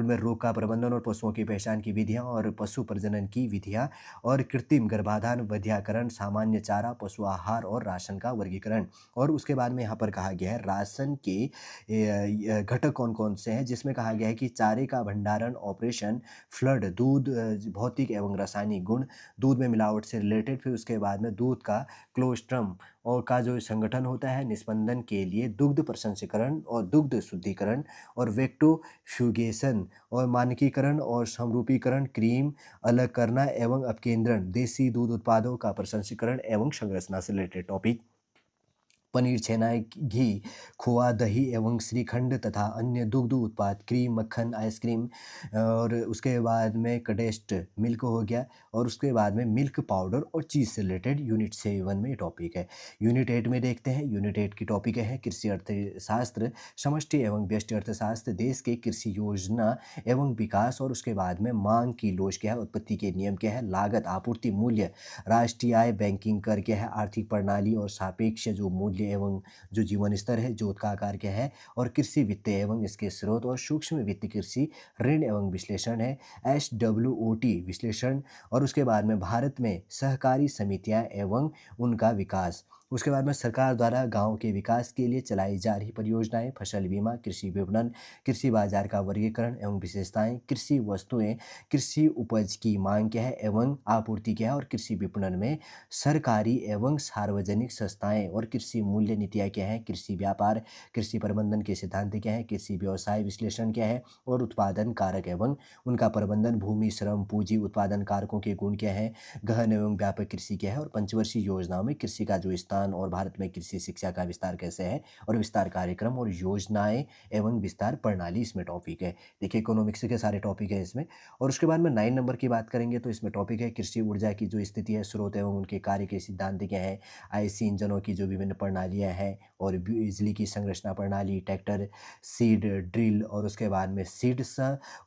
में रोग का प्रबंधन और पशुओं की पहचान की विधियाँ, और पशु प्रजनन की विधियाँ, और कृत्रिम गर्भाधान, वध्यकरण, सामान्य चारा, पशु आहार और राशन का वर्गीकरण। और उसके बाद में यहाँ पर कहा गया है राशन के घटक कौन कौन से हैं, जिसमें कहा गया है कि चारे का भंडारण, ऑपरेशन, फ्लड, दूध, भौतिक एवं रासायनिक गुण, दूध में मिलावट से रिलेटेड, फिर उसके बाद में दूध का क्लोस्ट्रम और का जो संगठन होता है, निस्पंदन के लिए दुग्ध प्रसंस्करण और दुग्ध शुद्धिकरण, और वेक्टोफ्यूगेशन और मानकीकरण और समरूपीकरण, क्रीम अलग करना एवं अपकेंद्रण, देसी दूध उत्पादों का प्रसंस्करण एवं संरचना से रिलेटेड टॉपिक, पनीर, छेना, घी, खोआ, दही एवं श्रीखंड तथा अन्य दुग्ध उत्पाद, क्रीम, मक्खन, आइसक्रीम, और उसके बाद में कंडेंस्ड मिल्क हो गया, और उसके बाद में मिल्क पाउडर और चीज़ से रिलेटेड यूनिट 7 में टॉपिक है। यूनिट 8 में देखते हैं, यूनिट 8 की टॉपिक है कृषि अर्थशास्त्र, समष्टि एवं व्यष्टि अर्थशास्त्र, देश के कृषि योजना एवं विकास, और उसके बाद में मांग की लोच क्या है, उत्पत्ति के नियम क्या है, लागत, आपूर्ति, मूल्य, राष्ट्रीय आय, बैंकिंग कर क्या है, आर्थिक प्रणाली और सापेक्ष जो मूल्य एवं जो जीवन स्तर है, जोत का आकार क्या है, और कृषि वित्त एवं इसके स्रोत, और सूक्ष्म वित्त कृषि ऋण एवं विश्लेषण है, SWOT विश्लेषण, और उसके बाद में भारत में सहकारी समितियां एवं उनका विकास। उसके बाद में सरकार द्वारा गांव के विकास के लिए चलाई जा रही परियोजनाएं, फसल बीमा, कृषि विपणन, कृषि बाजार का वर्गीकरण एवं विशेषताएं, कृषि वस्तुएं, कृषि उपज की मांग क्या है एवं आपूर्ति क्या है, और कृषि विपणन में सरकारी एवं सार्वजनिक संस्थाएं, और कृषि मूल्य नीतियाँ क्या है, कृषि व्यापार, कृषि प्रबंधन के सिद्धांत क्या है, कृषि व्यवसाय विश्लेषण क्या है, और उत्पादन कारक एवं उनका प्रबंधन, भूमि, श्रम, पूंजी, उत्पादन कारकों के गुण क्या है, गहन एवं व्यापक कृषि क्या है, और पंचवर्षीय योजनाओं में कृषि का जो स्तंभ स्थान और भारत में कृषि शिक्षा का विस्तार कैसे है और विस्तार कार्यक्रम और योजनाएं एवं विस्तार प्रणाली इसमें टॉपिक है। देखिए इकोनॉमिक्स के सारे टॉपिक है इसमें। और उसके बाद में 9 नंबर की बात करेंगे तो इसमें टॉपिक है कृषि ऊर्जा की जो स्थिति है, स्रोत एवं उनके कार्य के सिद्धांत क्या है, आईसी इंजनों की जो विभिन्न प्रणालियाँ हैं और बिजली की संरचना प्रणाली, ट्रैक्टर, सीड ड्रिल और उसके बाद में सीड्स,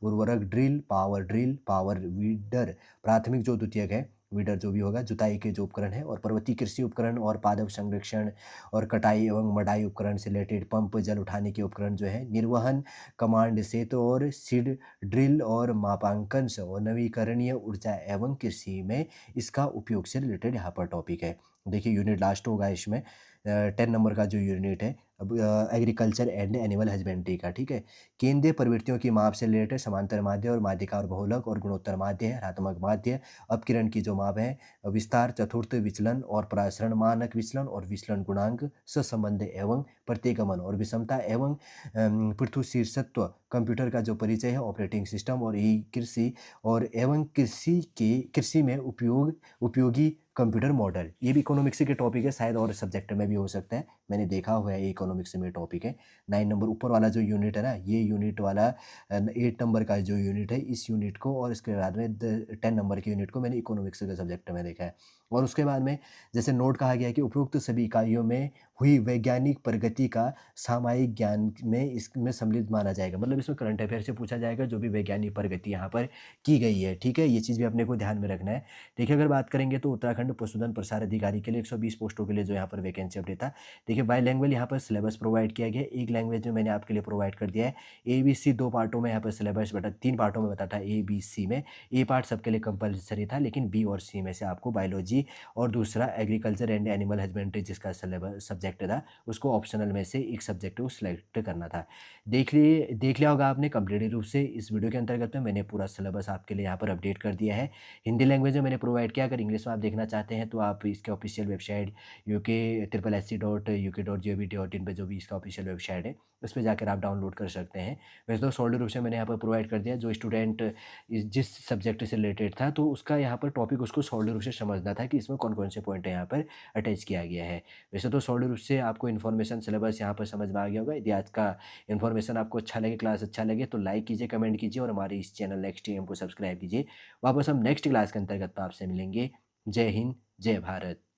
उर्वरक ड्रिल, पावर वीडर, प्राथमिक जो द्वितीयक है वीडर जो भी होगा, जुताई के जो उपकरण है और पर्वतीय कृषि उपकरण और पादप संरक्षण और कटाई एवं मड़ाई उपकरण से रिलेटेड पंप, जल उठाने के उपकरण जो है, निर्वहन, कमांड सेतु और सीड ड्रिल और मापांकन से और नवीकरणीय ऊर्जा एवं कृषि में इसका उपयोग से रिलेटेड यहाँ पर टॉपिक है। देखिए यूनिट लास्ट होगा इसमें 10 नंबर का जो यूनिट है अब एग्रीकल्चर एंड एनिमल हस्बेंड्री का, ठीक है। केंद्रीय प्रवृत्तियों की माप से रिलेटेड समांतर माध्य और माध्यिका और बहुलक और गुणोत्तर माध्य है, ऋणात्मक माध्य, अपकिरण की जो माप है, विस्तार, चतुर्थ विचलन और प्रसारण मानक विचलन और विचलन गुणांक, सहसंबंध एवं प्रतिगमन और विषमता एवं पृथुशीर्षत्व, कंप्यूटर का जो परिचय है, ऑपरेटिंग सिस्टम और ई कृषि और एवं कृषि में उपयोगी कंप्यूटर मॉडल, ये भी इकोनॉमिक्स के टॉपिक है, शायद और सब्जेक्ट में भी हो सकता है, मैंने देखा हुआ है, ये इकोनॉमिक्स में टॉपिक है। 9 नंबर ऊपर वाला जो यूनिट है ना, ये यूनिट वाला 8 नंबर का जो यूनिट है, इस यूनिट को और इसके बाद में 10 नंबर के यूनिट को मैंने इकोनॉमिक्स के सब्जेक्ट में देखा है। और उसके बाद में जैसे नोट कहा गया है कि उपरोक्त सभी इकाइयों में हुई वैज्ञानिक प्रगति का सामायिक ज्ञान में इसमें सम्मिलित माना जाएगा, मतलब इसमें करंट अफेयर से पूछा जाएगा जो भी वैज्ञानिक प्रगति यहाँ पर की गई है, ठीक है, ये चीज़ भी अपने को ध्यान में रखना है। देखिए अगर बात करेंगे तो उत्तराखंड पशुधन प्रसार अधिकारी के लिए 120 पोस्टों के लिए जो यहाँ पर वैकेंसी अपडेट था। देखिए बाई लैंग्वेज यहाँ पर सिलेबस प्रोवाइड किया गया है, एक लैंग्वेज में मैंने आपके लिए प्रोवाइड कर दिया है। ABC 2 पार्टों में यहाँ पर सिलेबस बटा 3 पार्टों में बता था, ABC में ए पार्ट सबके लिए कंपलसरी था, लेकिन बी और सी में से आपको बायोलॉजी और दूसरा एग्रीकल्चर एंड एनिमल हस्बेंड्री जिसका सिलेबस सब्जेक्ट था उसको ऑप्शनल में से एक सब्जेक्ट को सिलेक्ट करना था। देख लिया होगा आपने कंप्लीट रूप से। इस वीडियो के अंतर्गत में मैंने पूरा सिलेबस आपके लिए यहाँ पर अपडेट कर दिया है, हिंदी लैंग्वेज में मैंने प्रोवाइड किया। अगर इंग्लिश में आप देखना चाहते हैं तो आप इसके ऑफिशियल वेबसाइट UK.SC.UK.gov.in पर जो भी इसका ऑफिशियल वेबसाइट है उस पर जाकर आप डाउनलोड कर सकते हैं। वैसे तो सॉलिड रूप से मैंने यहाँ पर प्रोवाइड कर दिया, जो स्टूडेंट जिस सब्जेक्ट से रिलेटेड था तो उसका यहाँ पर टॉपिक उसको सॉलिड रूप से समझना था कि इसमें कौन कौन से पॉइंट यहाँ पर अटैच किया गया है। वैसे तो सॉलिड रूप से आपको इन्फॉर्मेशन सिलेबस यहाँ पर समझ में आ गया होगा। यदि आज का इन्फॉर्मेशन आपको अच्छा लगे, क्लास अच्छा लगे तो लाइक कीजिए, कमेंट कीजिए और हमारे इस चैनल नेक्स्ट AM को सब्सक्राइब कीजिए। वापस हम नेक्स्ट क्लास के अंतर्गत आपसे मिलेंगे। जय हिंद, जय भारत।